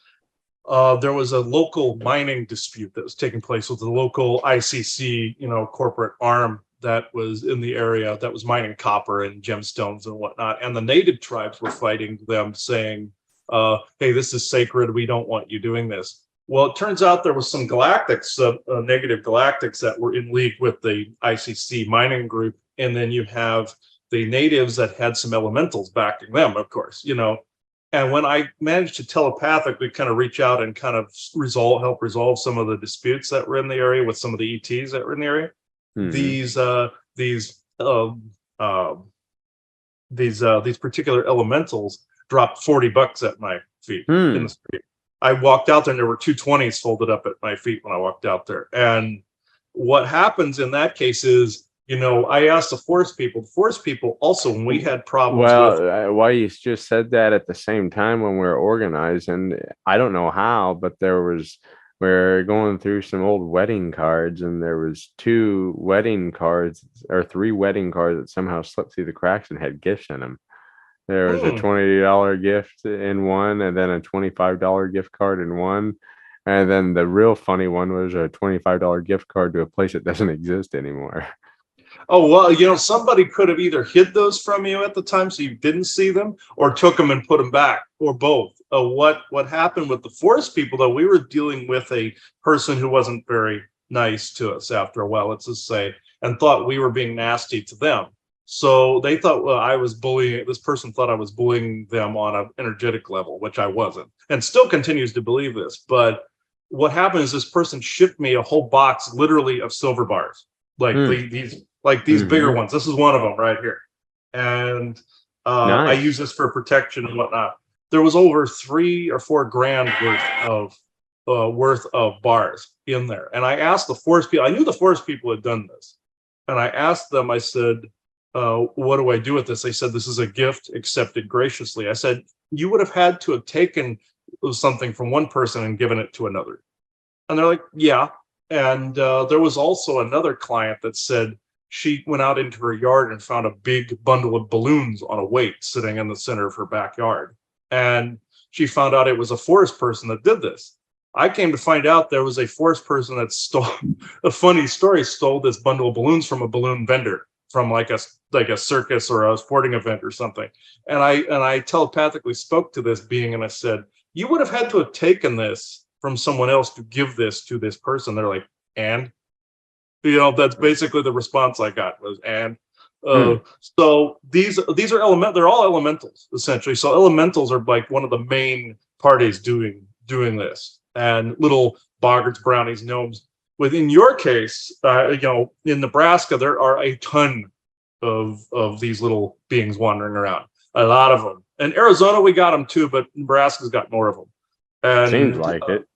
there was a local mining dispute that was taking place with the local ICC, corporate arm that was in the area that was mining copper and gemstones and whatnot. And the native tribes were fighting them, saying, hey, this is sacred. We don't want you doing this. Well, it turns out there was some galactics, negative galactics that were in league with the ICC mining group. And then you have the natives that had some elementals backing them, of course, And when I managed to telepathically kind of reach out and kind of help resolve some of the disputes that were in the area with some of the ETs that were in the area, these particular elementals dropped $40 at my feet in the street. I walked out there and there were 220s folded up at my feet when I walked out there. And what happens in that case is, I asked the forest people also, when we had problems why you just said that at the same time when we were organizing, I don't know how, but we're going through some old wedding cards, and there was 2 wedding cards or 3 wedding cards that somehow slipped through the cracks and had gifts in them. There was a $20 gift in one, and then a $25 gift card in one. And then the real funny one was a $25 gift card to a place that doesn't exist anymore. Oh, well, somebody could have either hid those from you at the time so you didn't see them, or took them and put them back, or both. What happened with the forest people, though, we were dealing with a person who wasn't very nice to us after a while, let's just say, and thought we were being nasty to them. So they thought I was bullying. This person thought I was bullying them on an energetic level, which I wasn't, and still continues to believe this. But what happened is this person shipped me a whole box, literally, of silver bars, like these bigger ones. This is one of them right here, and nice. I use this for protection and whatnot. There was over $3 or $4 grand worth of bars in there, and I asked the forest people. I knew the forest people had done this, and I asked them. I said, "What do I do with this?" They said, "This is a gift accepted graciously." I said, "You would have had to have taken something from one person and given it to another," and they're like, "Yeah." And there was also another client that said she went out into her yard and found a big bundle of balloons on a weight sitting in the center of her backyard. And she found out it was a forest person that did this. I came to find out there was a force person that stole a funny story, stole this bundle of balloons from a balloon vendor from like a circus or a sporting event or something. And I telepathically spoke to this being and I said, you would have had to have taken this from someone else to give this to this person. They're like, and that's basically the response I got was and. So these are they're all elementals essentially. So elementals are like one of the main parties doing this, and little boggarts, brownies, gnomes. Within your case, in Nebraska, there are a ton of these little beings wandering around. A lot of them. In Arizona, we got them too, but Nebraska's got more of them. And seems like it.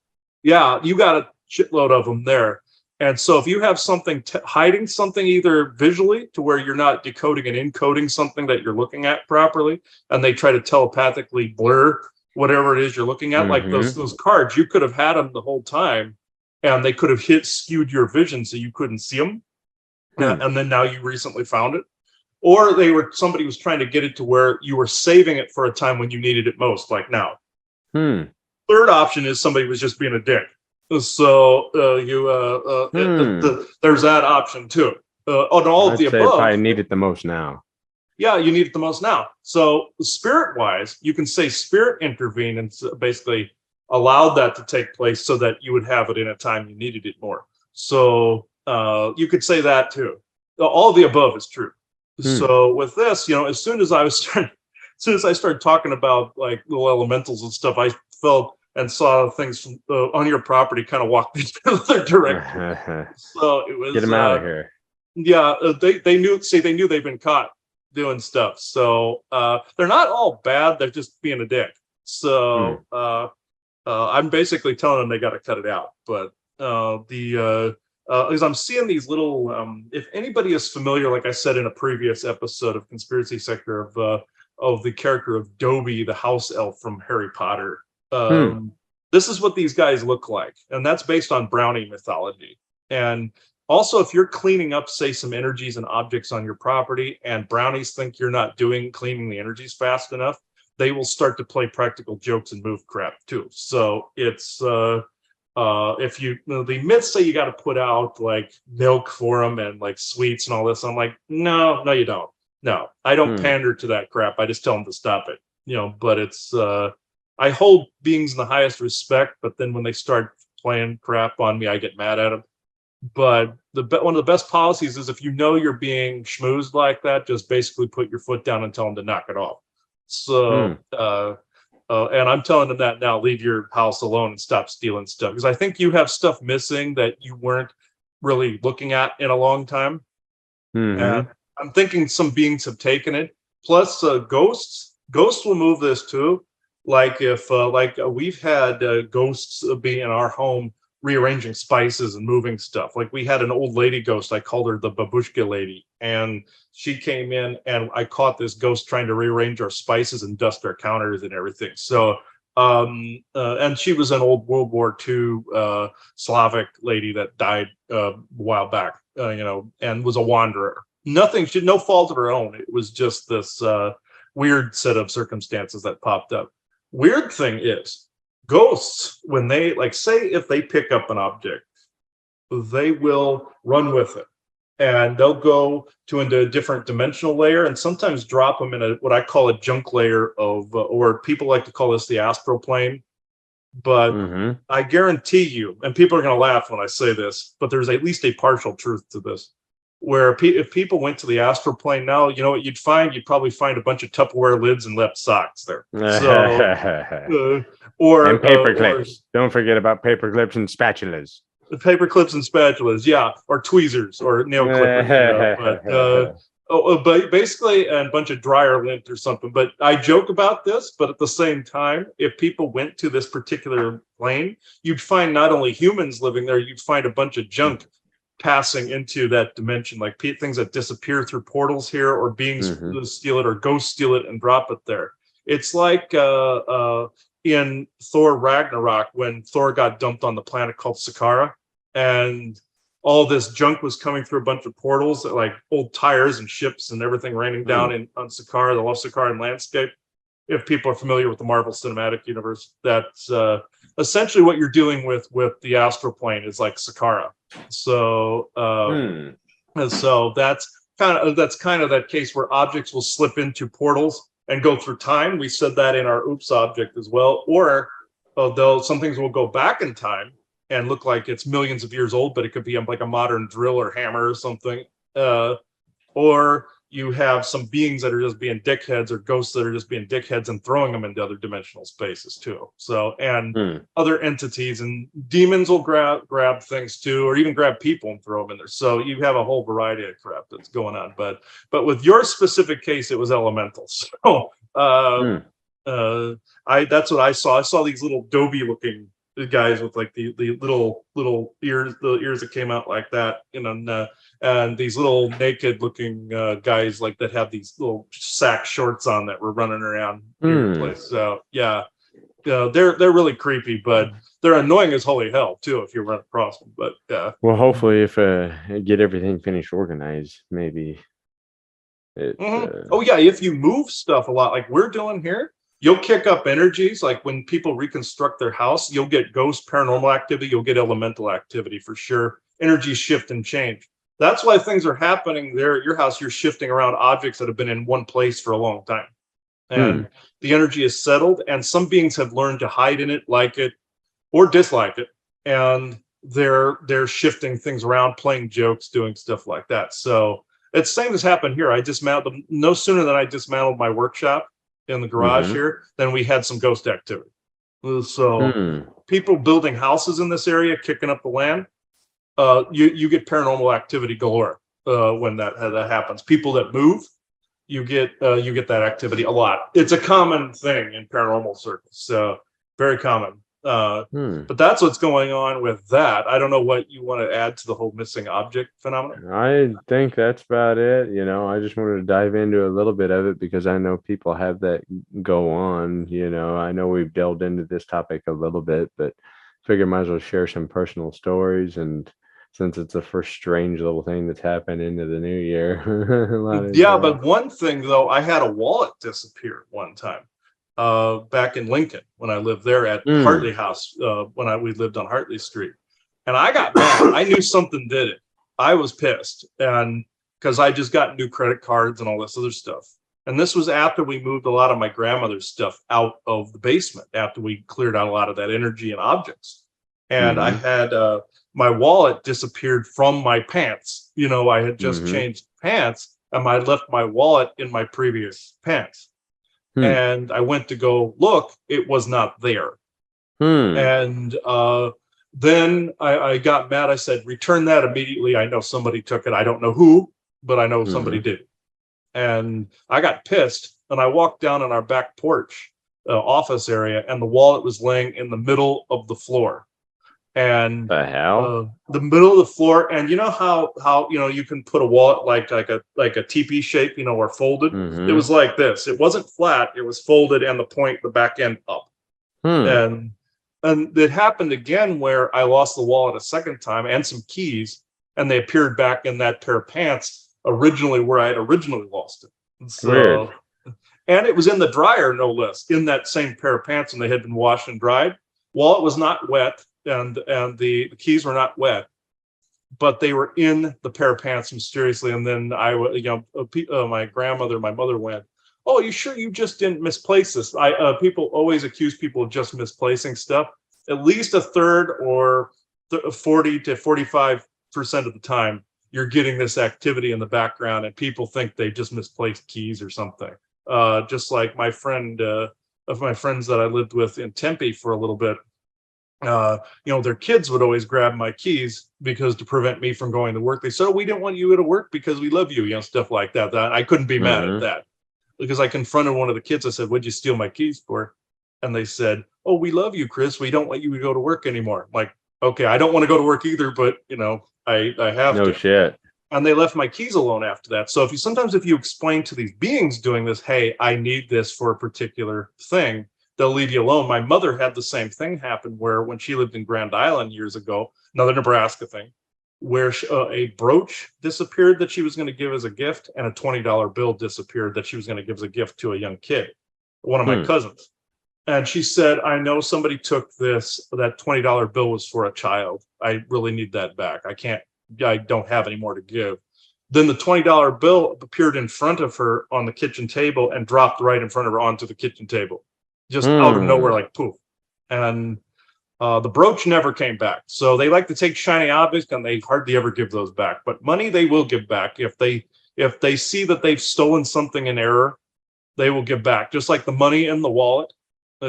Yeah, you got a shitload of them there. And so if you have something hiding something either visually to where you're not decoding and encoding something that you're looking at properly, and they try to telepathically blur whatever it is you're looking at, like those cards, you could have had them the whole time, and they could have skewed your vision so you couldn't see them. And then now you recently found it. Or somebody was trying to get it to where you were saving it for a time when you needed it most, like now. Third option is somebody was just being a dick. So there's that option too. On all of the above, I need it the most now. Yeah, you need it the most now. So spirit-wise, you can say spirit intervened and basically allowed that to take place so that you would have it in a time you needed it more. So you could say that too. All of the above is true. So with this, as soon as I started talking about like little elementals and stuff, I felt and saw things from, on your property kind of walk in the other direction. So it was get them out of here. Yeah, they knew they've been caught doing stuff. So they're not all bad. They're just being a dick. So I'm basically telling them they got to cut it out. But as I'm seeing these little, if anybody is familiar, like I said in a previous episode of Conspiracy Sector, of the character of Dobby, the house elf from Harry Potter. This is what these guys look like, and that's based on brownie mythology. And also, if you're cleaning up, say, some energies and objects on your property, and brownies think you're not cleaning the energies fast enough, they will start to play practical jokes and move crap too. So it's if the myths say you got to put out like milk for them and like sweets and all this, I'm like, no, you don't. No, I don't pander to that crap. I just tell them to stop it. But it's I hold beings in the highest respect, but then when they start playing crap on me, I get mad at them. But one of the best policies is if you're being schmoozed like that, just basically put your foot down and tell them to knock it off. So, and I'm telling them that now, leave your house alone and stop stealing stuff. Because I think you have stuff missing that you weren't really looking at in a long time. And I'm thinking some beings have taken it. Plus, ghosts will move this too. Like if we've had ghosts be in our home rearranging spices and moving stuff. Like we had an old lady ghost, I called her the babushka lady, and she came in and I caught this ghost trying to rearrange our spices and dust our counters and everything. So and she was an old World War II Slavic lady that died a while back, and was a wanderer. No fault of her own. It was just this weird set of circumstances that popped up. Weird thing is, ghosts, when they, like, say if they pick up an object, they will run with it. And they'll go into a different dimensional layer and sometimes drop them in what I call a junk layer of, or people like to call this the astral plane. But I guarantee you, and people are going to laugh when I say this, but there's at least a partial truth to this. Where if people went to the astral plane now, you know what you'd find? You'd probably find a bunch of Tupperware lids and left socks there. So, and paper clips. Don't forget about paper clips and spatulas. Paper clips and spatulas, yeah, or tweezers or nail clippers. But basically, a bunch of dryer lint or something. But I joke about this, but at the same time, if people went to this particular plane, you'd find not only humans living there, you'd find a bunch of junk passing into that dimension, like things that disappear through portals here, or beings steal it, or ghosts steal it and drop it there. It's like in Thor Ragnarok, when Thor got dumped on the planet called Sakaara, and all this junk was coming through a bunch of portals, like old tires and ships and everything raining down on Sakaara, the lost Sakaran landscape. if people are familiar with the Marvel Cinematic Universe, that's essentially what you're doing with the astral plane is like Sakara. So and so that's kind of that case where objects will slip into portals and go through time. We said that in our oops object as well. Or though some things will go back in time and look like it's millions of years old, but it could be like a modern drill or hammer or something. Or you have some beings that are just being dickheads, or ghosts that are just being dickheads and throwing them into other dimensional spaces too. So, and other entities and demons will grab things too, or even grab people and throw them in there. So you have a whole variety of crap that's going on. But with your specific case, it was elementals. So that's what I saw. I saw these little Dobie looking guys with like the little ears, the ears that came out like that, and these little naked looking guys like that have these little sack shorts on that were running around the place. So yeah, they're really creepy, but they're annoying as holy hell too if you run across them. But well, hopefully, if get everything finished organized, maybe. Oh yeah, if you move stuff a lot, like we're doing here, you'll kick up energies. Like when people reconstruct their house, you'll get ghost paranormal activity, you'll get elemental activity for sure. Energies shift and change. That's why things are happening there at your house. You're shifting around objects that have been in one place for a long time. And the energy is settled, and some beings have learned to hide in it, like it, or dislike it. And they're shifting things around, playing jokes, doing stuff like that. So it's the same as happened here. I dismantled them no sooner than I dismantled my workshop in the garage here, then we had some ghost activity. So people building houses in this area, kicking up the land, you get paranormal activity galore when that happens. People that move, you get that activity a lot. It's a common thing in paranormal circles, so very common. But that's what's going on with that. I don't know what you want to add to the whole missing object phenomenon. I think that's about it. I just wanted to dive into a little bit of it because I know people have that go on. I know we've delved into this topic a little bit, but figure might as well share some personal stories. And since it's the first strange little thing that's happened into the new year. Yeah, but one thing though, I had a wallet disappear one time. Back in Lincoln when I lived there at Hartley House, when we lived on Hartley Street, and I got mad. I knew something did it. I was pissed, and because I just got new credit cards and all this other stuff. And this was after we moved a lot of my grandmother's stuff out of the basement, after we cleared out a lot of that energy and objects. And I had my wallet disappeared from my pants. I had just changed pants, and I left my wallet in my previous pants. And I went to go look, it was not there. And then I got mad. I said, return that immediately. I know somebody took it. I don't know who, but I know somebody did. And I got pissed, and I walked down on our back porch office area, and the wallet was laying in the middle of the floor. And the hell? The middle of the floor. And you know how you can put a wallet like a teepee shape, or folded. It was like this. It wasn't flat. It was folded, and the back end up. And it happened again where I lost the wallet a second time and some keys, and they appeared back in that pair of pants originally where I had originally lost it. So, weird. And it was in the dryer, no less, in that same pair of pants, and they had been washed and dried. Wallet was not wet. And the keys were not wet, but they were in the pair of pants mysteriously. And then my mother went, "Oh, you sure you just didn't misplace this?" People always accuse people of just misplacing stuff. At least a third or 40 to 45% of the time, you're getting this activity in the background, and people think they just misplaced keys or something. Just like my friend, of my friends that I lived with in Tempe for a little bit. Their kids would always grab my keys because to prevent me from going to work. They said, "Oh, we didn't want you to work because we love you," stuff like that. I couldn't be mad at that, because I confronted one of the kids. I said, "What'd you steal my keys for?" And they said, "Oh, we love you, Chris. We don't want you to go to work anymore." I'm like, okay, I don't want to go to work either, but I have to. No shit. And they left my keys alone after that. So if you explain to these beings doing this, "Hey, I need this for a particular thing," they'll leave you alone. My mother had the same thing happen where when she lived in Grand Island years ago, another Nebraska thing, where a brooch disappeared that she was going to give as a gift, and a $20 bill disappeared that she was going to give as a gift to a young kid. one of my Hmm. cousins. And she said, I know somebody took this, that $20 bill was for a child. I really need that back. I don't have any more to give. Then the $20 bill appeared in front of her on the kitchen table and dropped right in front of her onto the kitchen table, just out of nowhere, Hmm. like poof. And the brooch never came back. So they like to take shiny objects and they hardly ever give those back. But money they will give back if they see that they've stolen something in error. They will give back, just like the money in the wallet.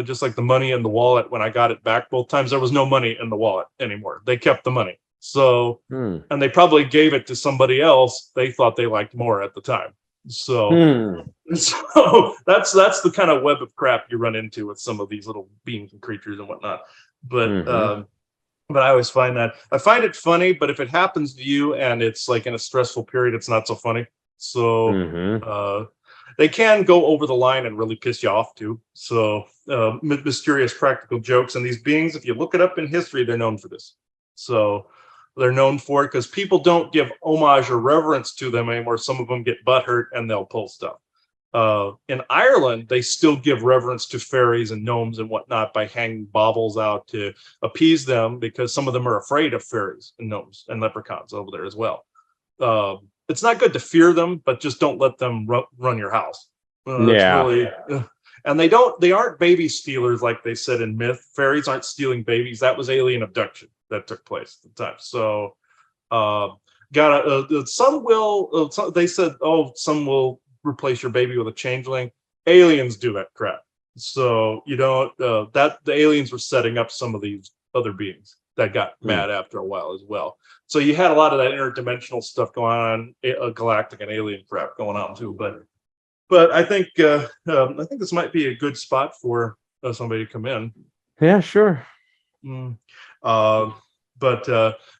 Just like the money in the wallet, when I got it back both times, there was no money in the wallet anymore. They kept the money. So, Hmm. and they probably gave it to somebody else they thought they liked more at the time. So, Hmm. so that's the kind of web of crap you run into with some of these little beings and creatures and whatnot. But Mm-hmm. but I always find it funny. But if it happens to you and it's like in a stressful period, it's not so funny. So Mm-hmm. they can go over the line and really piss you off too. So mysterious practical jokes, and these beings, if you look it up in history, they're known for this. So they're known for it because people don't give homage or reverence to them anymore. Some of them get butthurt and they'll pull stuff. In Ireland, they still give reverence to fairies and gnomes and whatnot by hanging baubles out to appease them, because some of them are afraid of fairies and gnomes and leprechauns over there as well. It's not good to fear them, but just don't let them run your house. It's Yeah. really, and they aren't baby stealers like they said in myth. Fairies aren't stealing babies. That was alien abduction that took place at the time. So, some will. They said, oh, some will replace your baby with a changeling. Aliens do that crap. So you don't. That the aliens were setting up some of these other beings that got Hmm. mad after a while as well. So you had a lot of that interdimensional stuff going on, galactic and alien crap going on too. But I think this might be a good spot for somebody to come in. Yeah, sure. Mm. Uh, but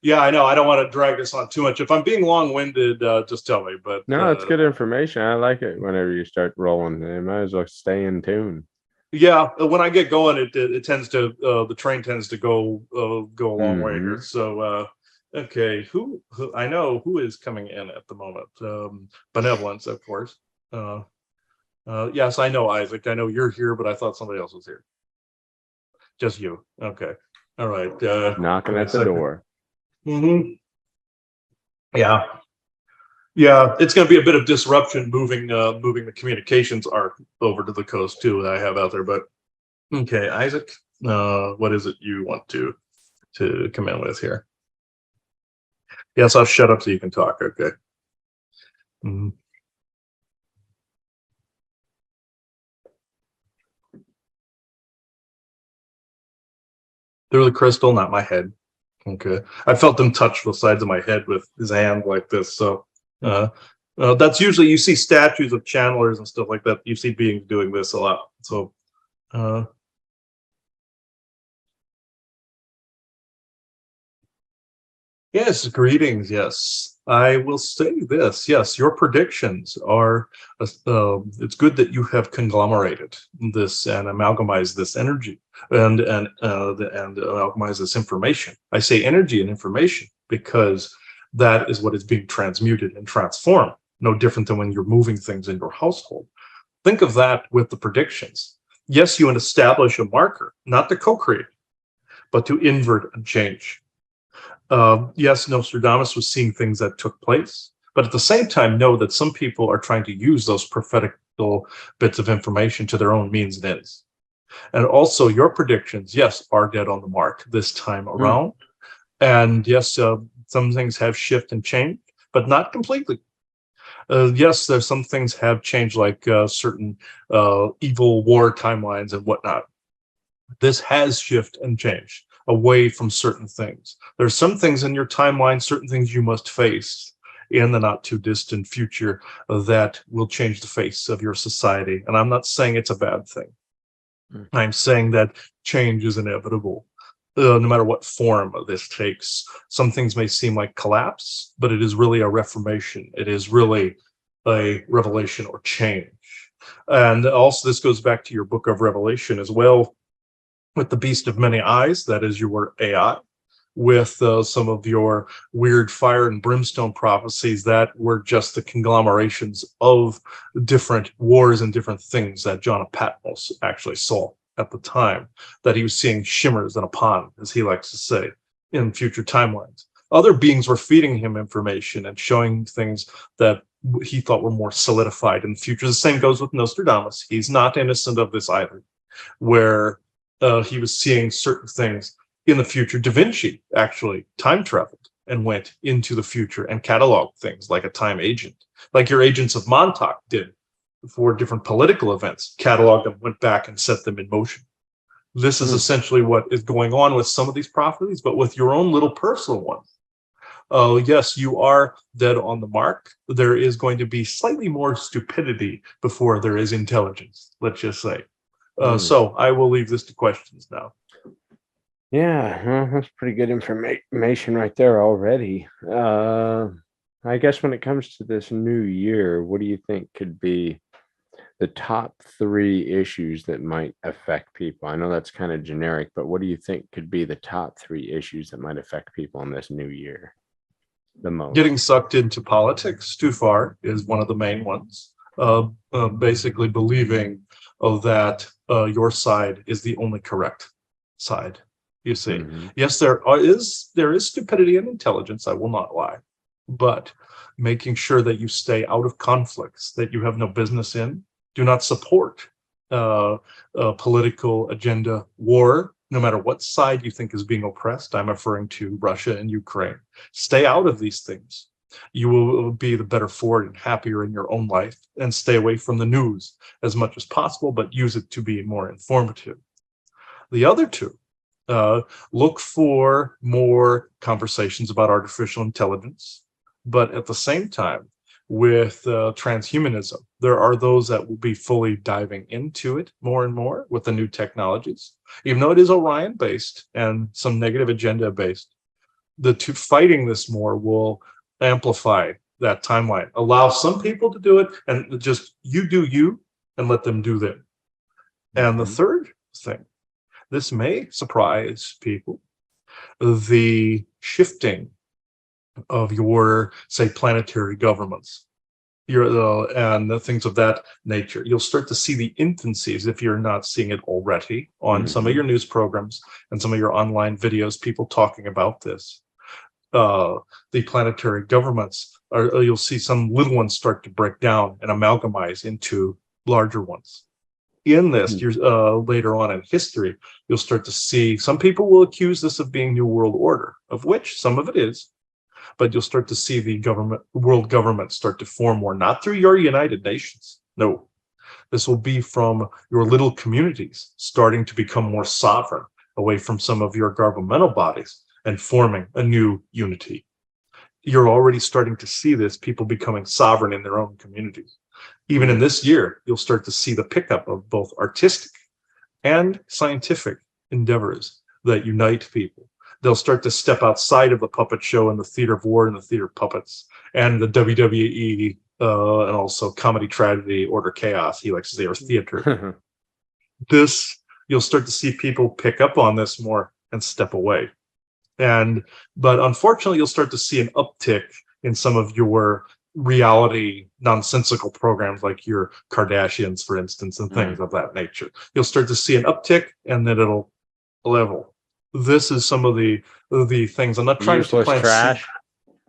yeah, I know I don't want to drag this on too much. If I'm being long-winded, just tell me. But No, it's good information. I like it whenever you start rolling. You might as well stay in tune. yeah, when I get going, it tends to the train tends to go a long way here. Mm-hmm. So okay, who I know who is coming in at the moment? Benevolence, of course. Yes, I know Isaac. I know you're here, but I thought somebody else was here. Just you. Okay. All right. Knocking at the door. Mm-hmm. Yeah. Yeah, it's going to be a bit of disruption moving the communications arc over to the coast too that I have out there. But okay, Isaac, what is it you want to come in with here? Yes, I'll shut up so you can talk. Okay. Mhm. Through the crystal, not my head. Okay. I felt him touch the sides of my head with his hand like this. So uh, that's usually, you see statues of channelers and stuff like that. You see beings doing this a lot. So uh, yes, greetings. Yes, I will say this. Yes, your predictions are. It's good that you have conglomerated this and amalgamized this energy and amalgamized this information. I say energy and information because that is what is being transmuted and transformed. No different than when you're moving things in your household. Think of that with the predictions. Yes, you establish a marker, not to co-create, but to invert and change. Yes, Nostradamus was seeing things that took place, but at the same time, know that some people are trying to use those prophetic bits of information to their own means and ends. And also, your predictions, yes, are dead on the mark this time around. And yes, some things have shifted and changed, but not completely. Yes, there's some things have changed, like certain evil war timelines and whatnot. This has shifted and changed away from certain things. There's some things in your timeline, certain things you must face in the not too distant future that will change the face of your society. And I'm not saying it's a bad thing. I'm saying that change is inevitable, no matter what form this takes. Some things may seem like collapse, but it is really a reformation. It is really a revelation or change. And also, this goes back to your book of Revelation as well, with the beast of many eyes, that is your AI. with some of your weird fire and brimstone prophecies that were just the conglomerations of different wars and different things that John of Patmos actually saw at the time, that he was seeing shimmers in a pond, as he likes to say, in future timelines. Other beings were feeding him information and showing things that he thought were more solidified in the future. The same goes with Nostradamus. He's not innocent of this either, where he was seeing certain things in the future. Da Vinci actually time traveled and went into the future and cataloged things like a time agent, like your agents of Montauk did for different political events, cataloged them, went back and set them in motion. This is essentially what is going on with some of these prophecies, but with your own little personal one. Yes, you are dead on the mark. There is going to be slightly more stupidity before there is intelligence, let's just say. So I will leave this to questions now. Yeah, that's pretty good information right there already. I guess when it comes to this new year, what do you think could be the top 3 issues that might affect people? I know that's kind of generic, but what do you think could be the top 3 issues that might affect people in this new year the most? Getting sucked into politics too far is one of the main ones. Basically believing that your side is the only correct side. You see, yes, there is stupidity and intelligence, I will not lie, but making sure that you stay out of conflicts that you have no business in. Do not support a political agenda war, no matter what side you think is being oppressed. I'm referring to Russia and Ukraine. Stay out of these things. You will be the better for it and happier in your own life, and stay away from the news as much as possible, but use it to be more informative. The other 2, look for more conversations about artificial intelligence, but at the same time, with transhumanism, there are those that will be fully diving into it more and more with the new technologies. Even though it is Orion based and some negative agenda based, the 2 fighting this more will amplify that timeline. Allow some people to do it, and just you do you, and let them do them. And the third thing, this may surprise people, the shifting of your, say, planetary governments, and the things of that nature. You'll start to see the infancies, if you're not seeing it already, on some of your news programs and some of your online videos, people talking about this. The planetary governments, you'll see some little ones start to break down and amalgamize into larger ones. In this, later on in history, you'll start to see some people will accuse this of being New World Order, of which some of it is, but you'll start to see the world government start to form more, not through your United Nations. No, this will be from your little communities starting to become more sovereign, away from some of your governmental bodies, and forming a new unity. You're already starting to see this, people becoming sovereign in their own communities. Even in this year, you'll start to see the pickup of both artistic and scientific endeavors that unite people. They'll start to step outside of the puppet show and the theater of war and the theater of puppets and the WWE and also comedy, tragedy, order, chaos, he likes to say, or theater. You'll start to see people pick up on this more and step away. But unfortunately, you'll start to see an uptick in some of your reality nonsensical programs, like your Kardashians, for instance, and things of that nature. You'll start to see an uptick, and then it'll level. This is some of the things. I'm not trying to plant trash.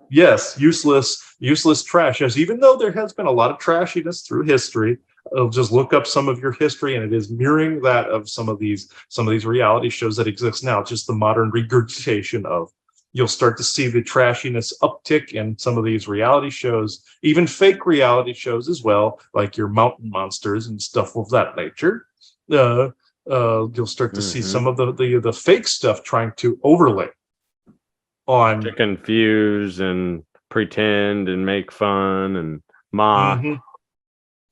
Yes, useless trash. Yes, even though there has been a lot of trashiness through history, just look up some of your history, and it is mirroring that of some of these reality shows that exist now. Just the modern regurgitation of. You'll start to see the trashiness uptick in some of these reality shows, even fake reality shows as well, like your mountain monsters and stuff of that nature. You'll start to see some of the fake stuff trying to overlay on, to confuse and pretend and make fun and mock.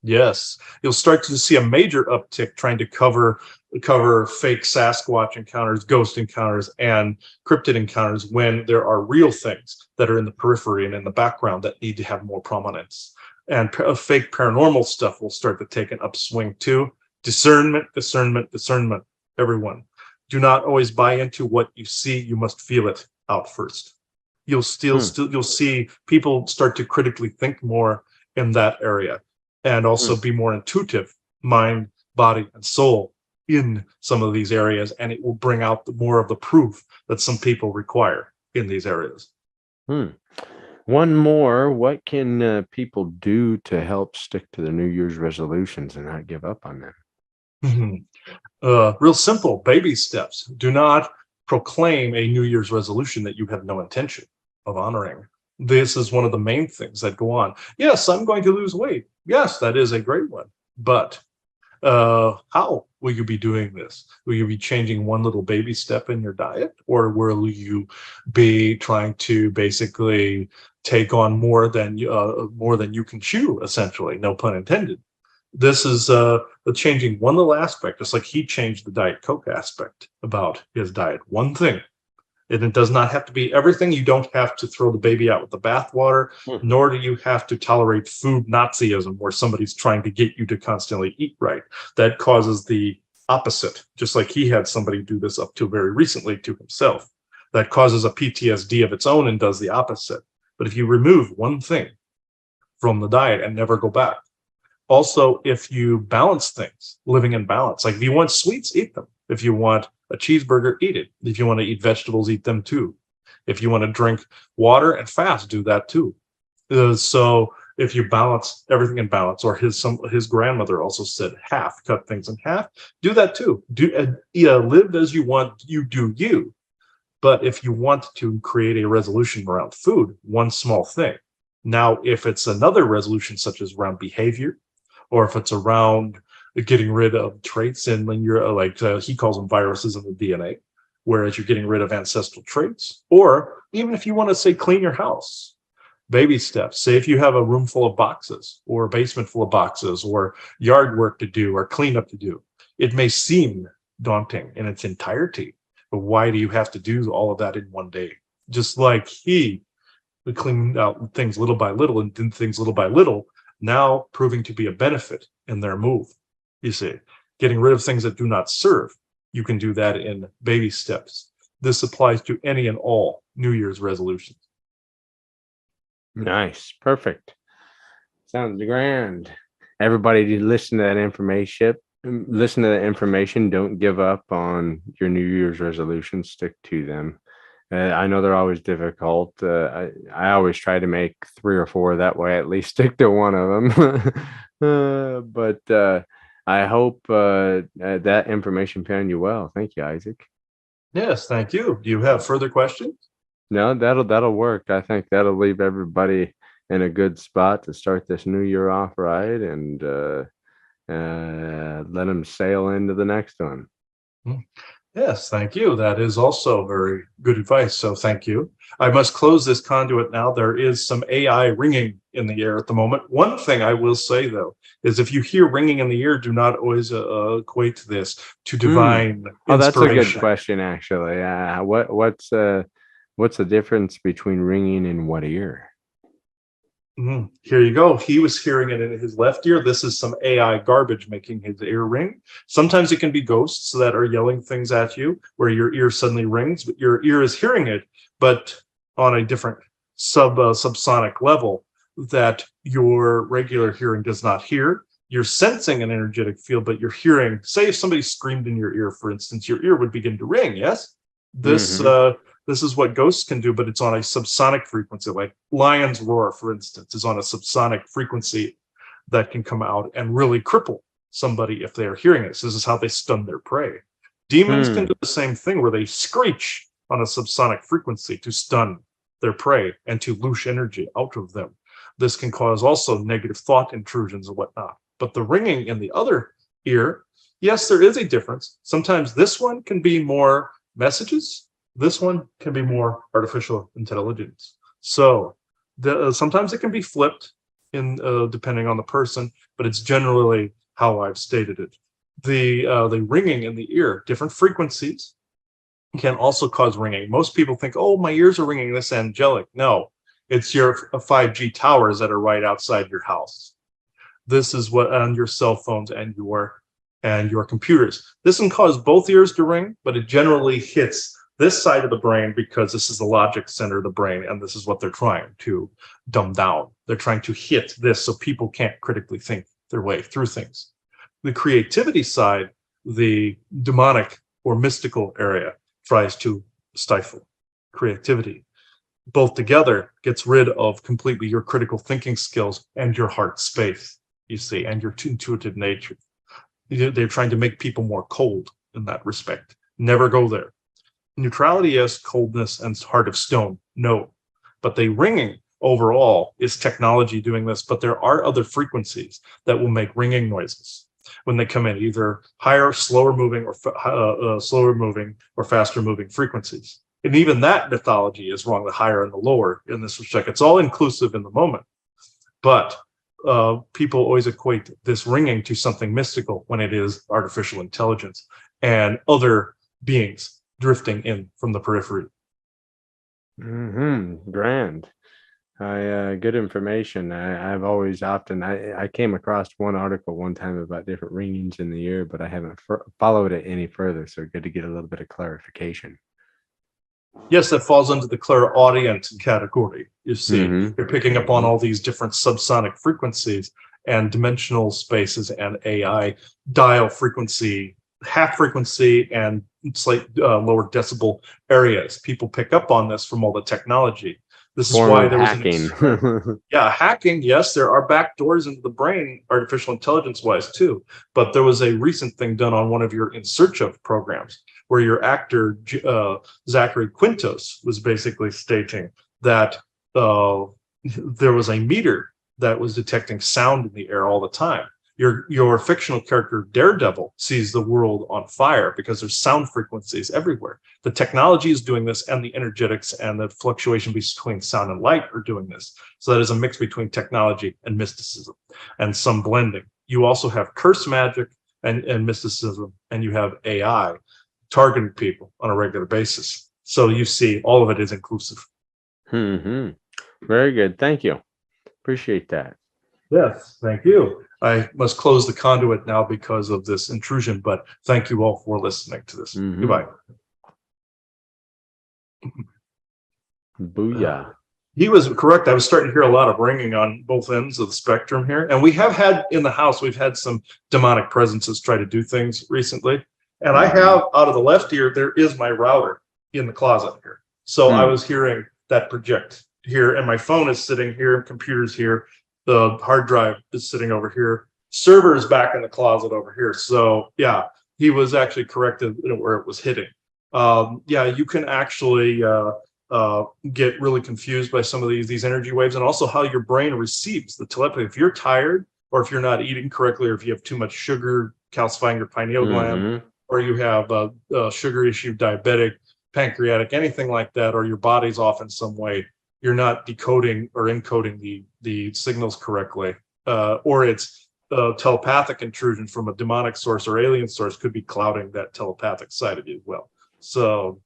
Yes, you'll start to see a major uptick trying to cover fake Sasquatch encounters, ghost encounters, and cryptid encounters, when there are real things that are in the periphery and in the background that need to have more prominence. And fake paranormal stuff will start to take an upswing too. Discernment, discernment, discernment. Everyone, do not always buy into what you see. You must feel it. out first. You'll see people start to critically think more in that area, and also be more intuitive, mind, body, and soul in some of these areas, and it will bring out more of the proof that some people require in these areas. One more. What can people do to help stick to their New Year's resolutions and not give up on them? Real simple, baby steps. Do not proclaim a New Year's resolution that you have no intention of honoring. This is one of the main things that go on. Yes, I'm going to lose weight. Yes, that is a great one. But how will you be doing this? Will you be changing one little baby step in your diet, or will you be trying to basically take on more than you can chew? Essentially, no pun intended. This is the changing one little aspect, just like he changed the Diet Coke aspect about his diet. One thing. And it does not have to be everything. You don't have to throw the baby out with the bathwater, nor do you have to tolerate food Nazism, where somebody's trying to get you to constantly eat right. That causes the opposite, just like he had somebody do this up to very recently to himself. That causes a PTSD of its own and does the opposite. But if you remove one thing from the diet and never go back, also, if you balance things, living in balance, like if you want sweets, eat them. If you want a cheeseburger, eat it. If you want to eat vegetables, eat them too. If you want to drink water and fast, do that too. So if you balance everything in balance, or his grandmother also said cut things in half, do that too. Live as you want, you do you. But if you want to create a resolution around food, one small thing. Now, if it's another resolution, such as around behavior, or if it's around getting rid of traits and when you're he calls them viruses in the DNA, whereas you're getting rid of ancestral traits, or even if you want to say clean your house, baby steps. Say if you have a room full of boxes, or a basement full of boxes, or yard work to do, or cleanup to do, it may seem daunting in its entirety, but why do you have to do all of that in one day? Just like he cleaned out things little by little and did things little by little, now proving to be a benefit in their move. You see, getting rid of things that do not serve, you can do that in baby steps. This applies to any and all New Year's resolutions. Nice. Perfect. Sounds grand. Everybody listen to that information. Don't give up on your New Year's resolutions. Stick to them. I know they're always difficult. I always try to make 3 or 4. That way, at least stick to one of them. But I hope that information found you well. Thank you, Isaac. Yes, thank you. Do you have further questions? No, that'll work. I think that'll leave everybody in a good spot to start this new year off right, and let them sail into the next one. Yes, thank you. That is also very good advice. So thank you. I must close this conduit now. There is some AI ringing in the air at the moment. One thing I will say, though, is if you hear ringing in the ear, do not always equate this to divine inspiration. Oh, that's a good question, actually. What's the difference between ringing in what ear? Here you go. He was hearing it in his left ear. This is some AI garbage making his ear ring. Sometimes it can be ghosts that are yelling things at you where your ear suddenly rings, but your ear is hearing it, but on a different subsonic level that your regular hearing does not hear. You're sensing an energetic field, but you're hearing, say if somebody screamed in your ear, for instance, your ear would begin to ring, yes? This is what ghosts can do, but it's on a subsonic frequency. Like lion's roar, for instance, is on a subsonic frequency that can come out and really cripple somebody if they are hearing it. So this is how they stun their prey. Demons can do the same thing, where they screech on a subsonic frequency to stun their prey and to loose energy out of them. This can cause also negative thought intrusions and whatnot. But the ringing in the other ear, yes, there is a difference. Sometimes this one can be more messages. This one can be more artificial intelligence. So sometimes it can be flipped in depending on the person, but it's generally how I've stated it. The ringing in the ear, different frequencies can also cause ringing. Most people think, oh, my ears are ringing, this angelic. No, it's your 5G towers that are right outside your house. This is what on your cell phones and your computers. This can cause both ears to ring, but it generally hits this side of the brain because this is the logic center of the brain, and this is what they're trying to dumb down. They're trying to hit this so people can't critically think their way through things. The creativity side, the demonic or mystical area, tries to stifle creativity. Both together gets rid of completely your critical thinking skills and your heart space, you see, and your intuitive nature. They're trying to make people more cold in that respect. Never go there. Neutrality, yes. Coldness and heart of stone, no. But the ringing overall is technology doing this, but there are other frequencies that will make ringing noises when they come in, either higher, slower moving, or faster moving frequencies. And even that mythology is wrong, the higher and the lower in this respect. It's all inclusive in the moment. But people always equate this ringing to something mystical when it is artificial intelligence and other beings drifting in from the periphery. Grand. Good information. I came across one article one time about different ringings in the ear, but I haven't followed it any further. So good to get a little bit of clarification. Yes, that falls under the clairaudient category. You see, you're picking up on all these different subsonic frequencies and dimensional spaces and AI dial frequency, half frequency, and slight lower decibel areas. People pick up on this from all the technology. This is why there was hacking. Hacking. Yes, there are back doors into the brain, artificial intelligence-wise too. But there was a recent thing done on one of your In Search Of programs where your actor Zachary Quintos was basically stating that there was a meter that was detecting sound in the air all the time. Your fictional character Daredevil sees the world on fire because there's sound frequencies everywhere. The technology is doing this, and the energetics and the fluctuation between sound and light are doing this. So that is a mix between technology and mysticism and some blending. You also have curse magic and mysticism, and you have AI targeting people on a regular basis. So you see, all of it is inclusive. Very good. Thank you. Appreciate that. Yes, thank you. I must close the conduit now because of this intrusion, but thank you all for listening to this. Goodbye. Booyah. He was correct. I was starting to hear a lot of ringing on both ends of the spectrum here. And we have had in the house, we've had some demonic presences try to do things recently. And I have, out of the left ear, there is my router in the closet here. So I was hearing that project here, and my phone is sitting here, computer's here. The hard drive is sitting over here. Server is back in the closet over here. So yeah, he was actually corrected where it was hitting. You can actually get really confused by some of these energy waves, and also how your brain receives the telepathy. If you're tired, or if you're not eating correctly, or if you have too much sugar calcifying your pineal gland, or you have a sugar issue, diabetic, pancreatic, anything like that, or your body's off in some way, you're not decoding or encoding the signals correctly, or it's telepathic intrusion from a demonic source or alien source could be clouding that telepathic side of you as well. So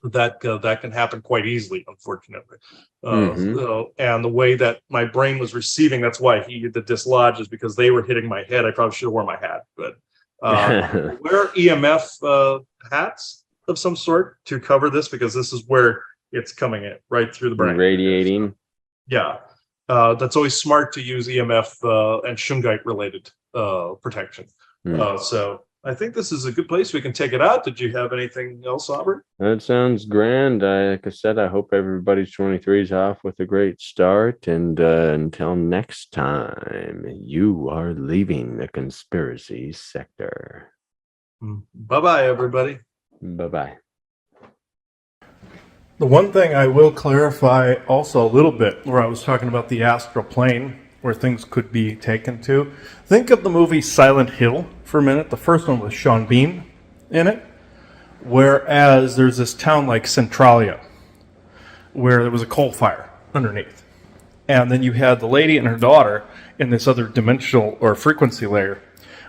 that can happen quite easily, unfortunately. And the way that my brain was receiving, that's why the dislodge is because they were hitting my head. I probably should have worn my hat, but wear EMF hats of some sort to cover this, because this is where it's coming in right through the brain, radiating. Yeah, that's always smart to use EMF and shungite related protection. So I think this is a good place we can take it out. Did you have anything else, Aubrey? That sounds grand. Like I said, I hope everybody's 23 is off with a great start. And until next time, you are leaving the conspiracy sector. Bye-bye, everybody. Bye-bye. The one thing I will clarify also a little bit, where I was talking about the astral plane, where things could be taken to. Think of the movie Silent Hill for a minute. The first one with Sean Bean in it. Whereas there's this town like Centralia, where there was a coal fire underneath. And then you had the lady and her daughter in this other dimensional or frequency layer,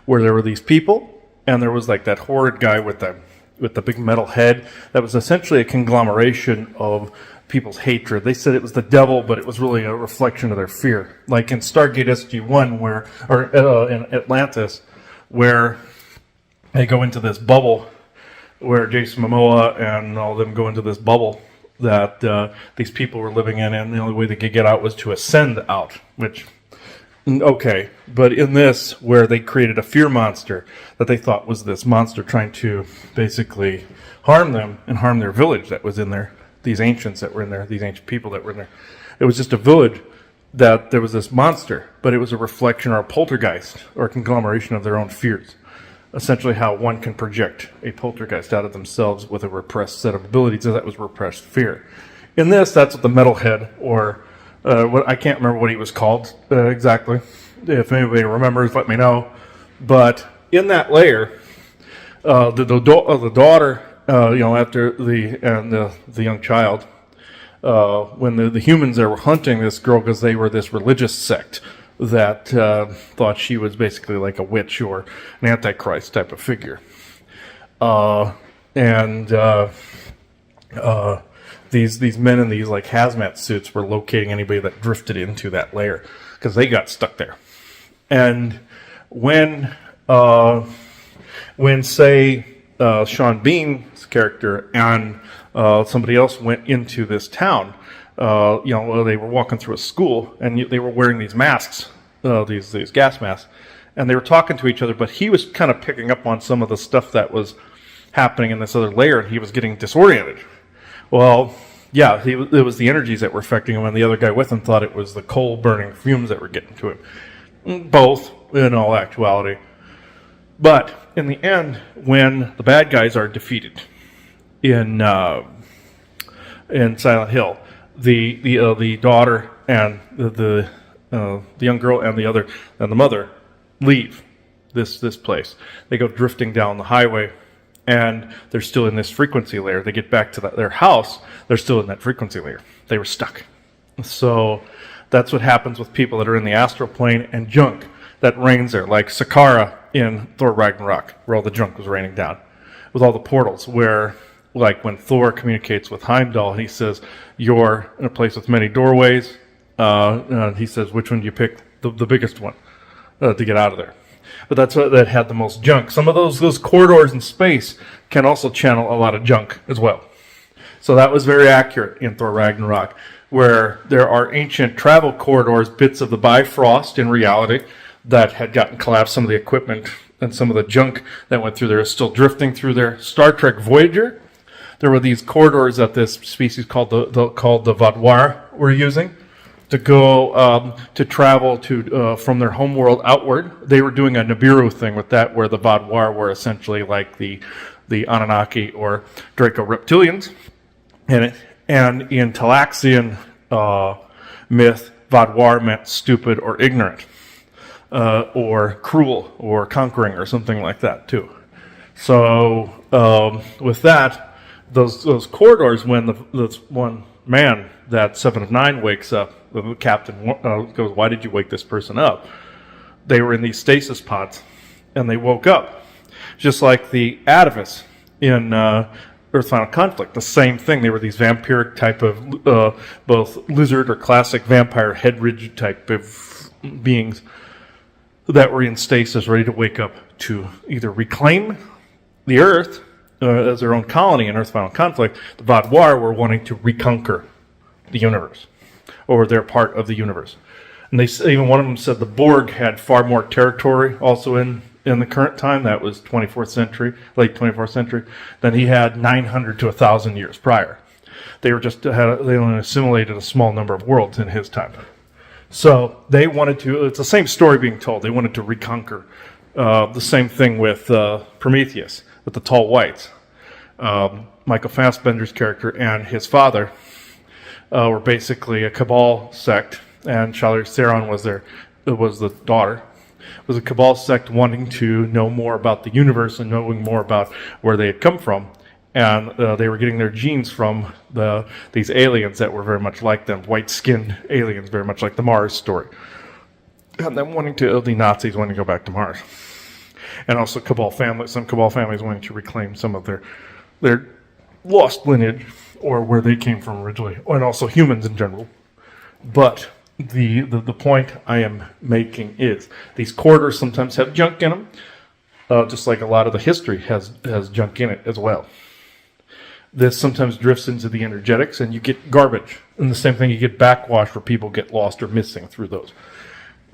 where there were these people, and there was like that horrid guy with the big metal head that was essentially a conglomeration of people's hatred. They said it was the devil, but it was really a reflection of their fear. Like in Stargate SG-1, in Atlantis, where they go into this bubble where Jason Momoa and all of them go into this bubble that these people were living in, and the only way they could get out was to ascend out, which, okay. But in this, where they created a fear monster that they thought was this monster trying to basically harm them and harm their village that was in there, these ancients that were in there, these ancient people that were in there. It was just a village that there was this monster, but it was a reflection or a poltergeist or a conglomeration of their own fears. Essentially how one can project a poltergeist out of themselves with a repressed set of abilities, and that was repressed fear. In this, that's what the metalhead, or what I can't remember what he was called exactly. If anybody remembers, let me know. But in that layer, the daughter, after the young child, when the humans there were hunting this girl because they were this religious sect that thought she was basically like a witch or an antichrist type of figure. These men in these like hazmat suits were locating anybody that drifted into that layer because they got stuck there. And when say Sean Bean's character and somebody else went into this town, they were walking through a school and they were wearing these masks, these gas masks, and they were talking to each other, but he was kind of picking up on some of the stuff that was happening in this other layer, and he was getting disoriented. Well, yeah, it was the energies that were affecting him, and the other guy with him thought it was the coal-burning fumes that were getting to him. Both, in all actuality. But in the end, when the bad guys are defeated in Silent Hill, the daughter and the young girl and the mother leave this place. They go drifting down the highway, and they're still in this frequency layer. They get back to their house, they're still in that frequency layer. They were stuck. So that's what happens with people that are in the astral plane and junk that rains there, like Sakara in Thor Ragnarok, where all the junk was raining down, with all the portals, where, like when Thor communicates with Heimdall, he says, you're in a place with many doorways. He says, which one do you pick? The biggest one to get out of there. But that's what that had the most junk. Some of those corridors in space can also channel a lot of junk as well. So that was very accurate in Thor Ragnarok, where there are ancient travel corridors, bits of the Bifrost in reality, that had gotten collapsed. Some of the equipment and some of the junk that went through there is still drifting through there. Star Trek Voyager, there were these corridors that this species called the Vadwar were using to go to travel to from their homeworld outward. They were doing a Nibiru thing with that, where the Vadwar were essentially like the Anunnaki or Draco reptilians. And in Talaxian myth, Vadwar meant stupid or ignorant, or cruel or conquering or something like that too. So with that, those corridors, when this one man, that 7 of 9, wakes up, the captain goes, why did you wake this person up? They were in these stasis pods, and they woke up. Just like the Atavis in Earth Final Conflict, the same thing. They were these vampiric type of, both lizard or classic vampire head ridge type of beings that were in stasis, ready to wake up to either reclaim the Earth as their own colony in Earth Final Conflict. The Vadwar were wanting to reconquer the universe, or they're part of the universe. And they even one of them said the Borg had far more territory also in the current time, that was 24th century, late 24th century, than he had 900 to 1,000 years prior. They only assimilated a small number of worlds in his time. So they wanted to, it's the same story being told, they wanted to reconquer. The same thing with Prometheus, with the tall whites. Michael Fassbender's character and his father were basically a Cabal sect, and Charlize Theron was the daughter. It was a Cabal sect wanting to know more about the universe and knowing more about where they had come from, and they were getting their genes from these aliens that were very much like them, white-skinned aliens, very much like the Mars story, and then the Nazis wanting to go back to Mars, and also some Cabal families wanting to reclaim some of their lost lineage, or where they came from originally, and also humans in general. But the point I am making is these corridors sometimes have junk in them. just like a lot of the history has junk in it as well. This sometimes drifts into the energetics, and you get garbage. And the same thing, you get backwash where people get lost or missing through those.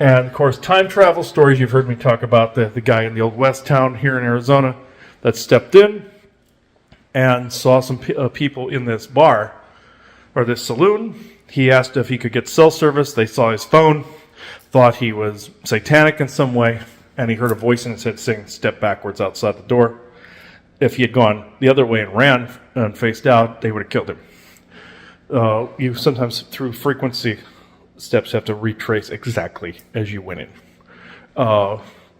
And, of course, time travel stories. You've heard me talk about the guy in the Old West town here in Arizona that stepped in and saw some people in this bar or this saloon. He asked if he could get cell service. They saw his phone, thought he was satanic in some way, and he heard a voice in his head saying, "Step backwards outside the door." If he had gone the other way and ran and faced out, they would have killed him. You sometimes, through frequency steps, have to retrace exactly as you went in.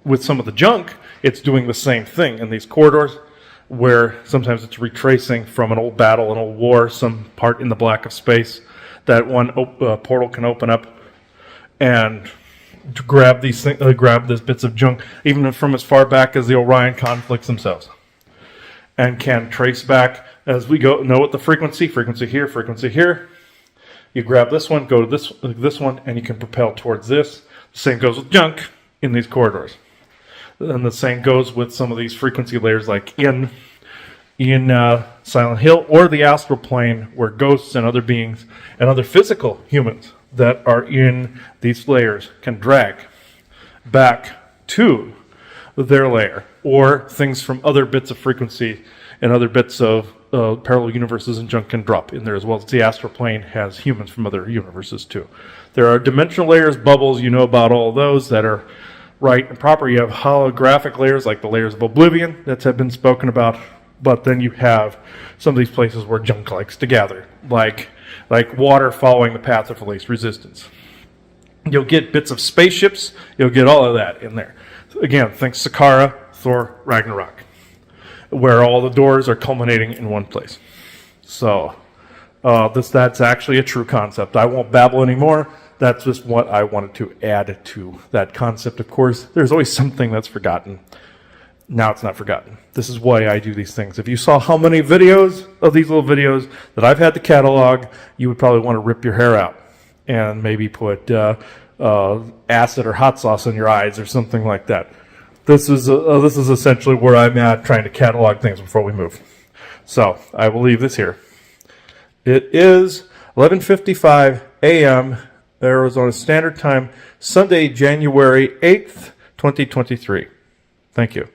With some of the junk, it's doing the same thing in these corridors, where sometimes it's retracing from an old battle, an old war, some part in the black of space that one portal can open up and grab these bits of junk, even from as far back as the Orion conflicts themselves, and can trace back as we go. Know what the frequency here. You grab this one, go to this one, and you can propel towards this. The same goes with junk in these corridors. And the same goes with some of these frequency layers, like in Silent Hill or the astral plane, where ghosts and other beings and other physical humans that are in these layers can drag back to their layer, or things from other bits of frequency and other bits of parallel universes and junk can drop in there as well. The astral plane has humans from other universes too. There are dimensional layers, bubbles, you know about all of those that are right and proper. You have holographic layers like the layers of oblivion that have been spoken about, but then you have some of these places where junk likes to gather, like water following the path of least resistance. You'll get bits of spaceships, you'll get all of that in there. Again, think Sakara, Thor, Ragnarok, where all the doors are culminating in one place. So that's actually a true concept. I won't babble anymore. That's just what I wanted to add to that concept. Of course, there's always something that's forgotten. Now it's not forgotten. This is why I do these things. If you saw how many videos of these little videos that I've had to catalog, you would probably want to rip your hair out and maybe put acid or hot sauce in your eyes or something like that. This is essentially where I'm at, trying to catalog things before we move. So I will leave this here. It is 11:55 a.m. Arizona Standard Time, Sunday, January 8th, 2023. Thank you.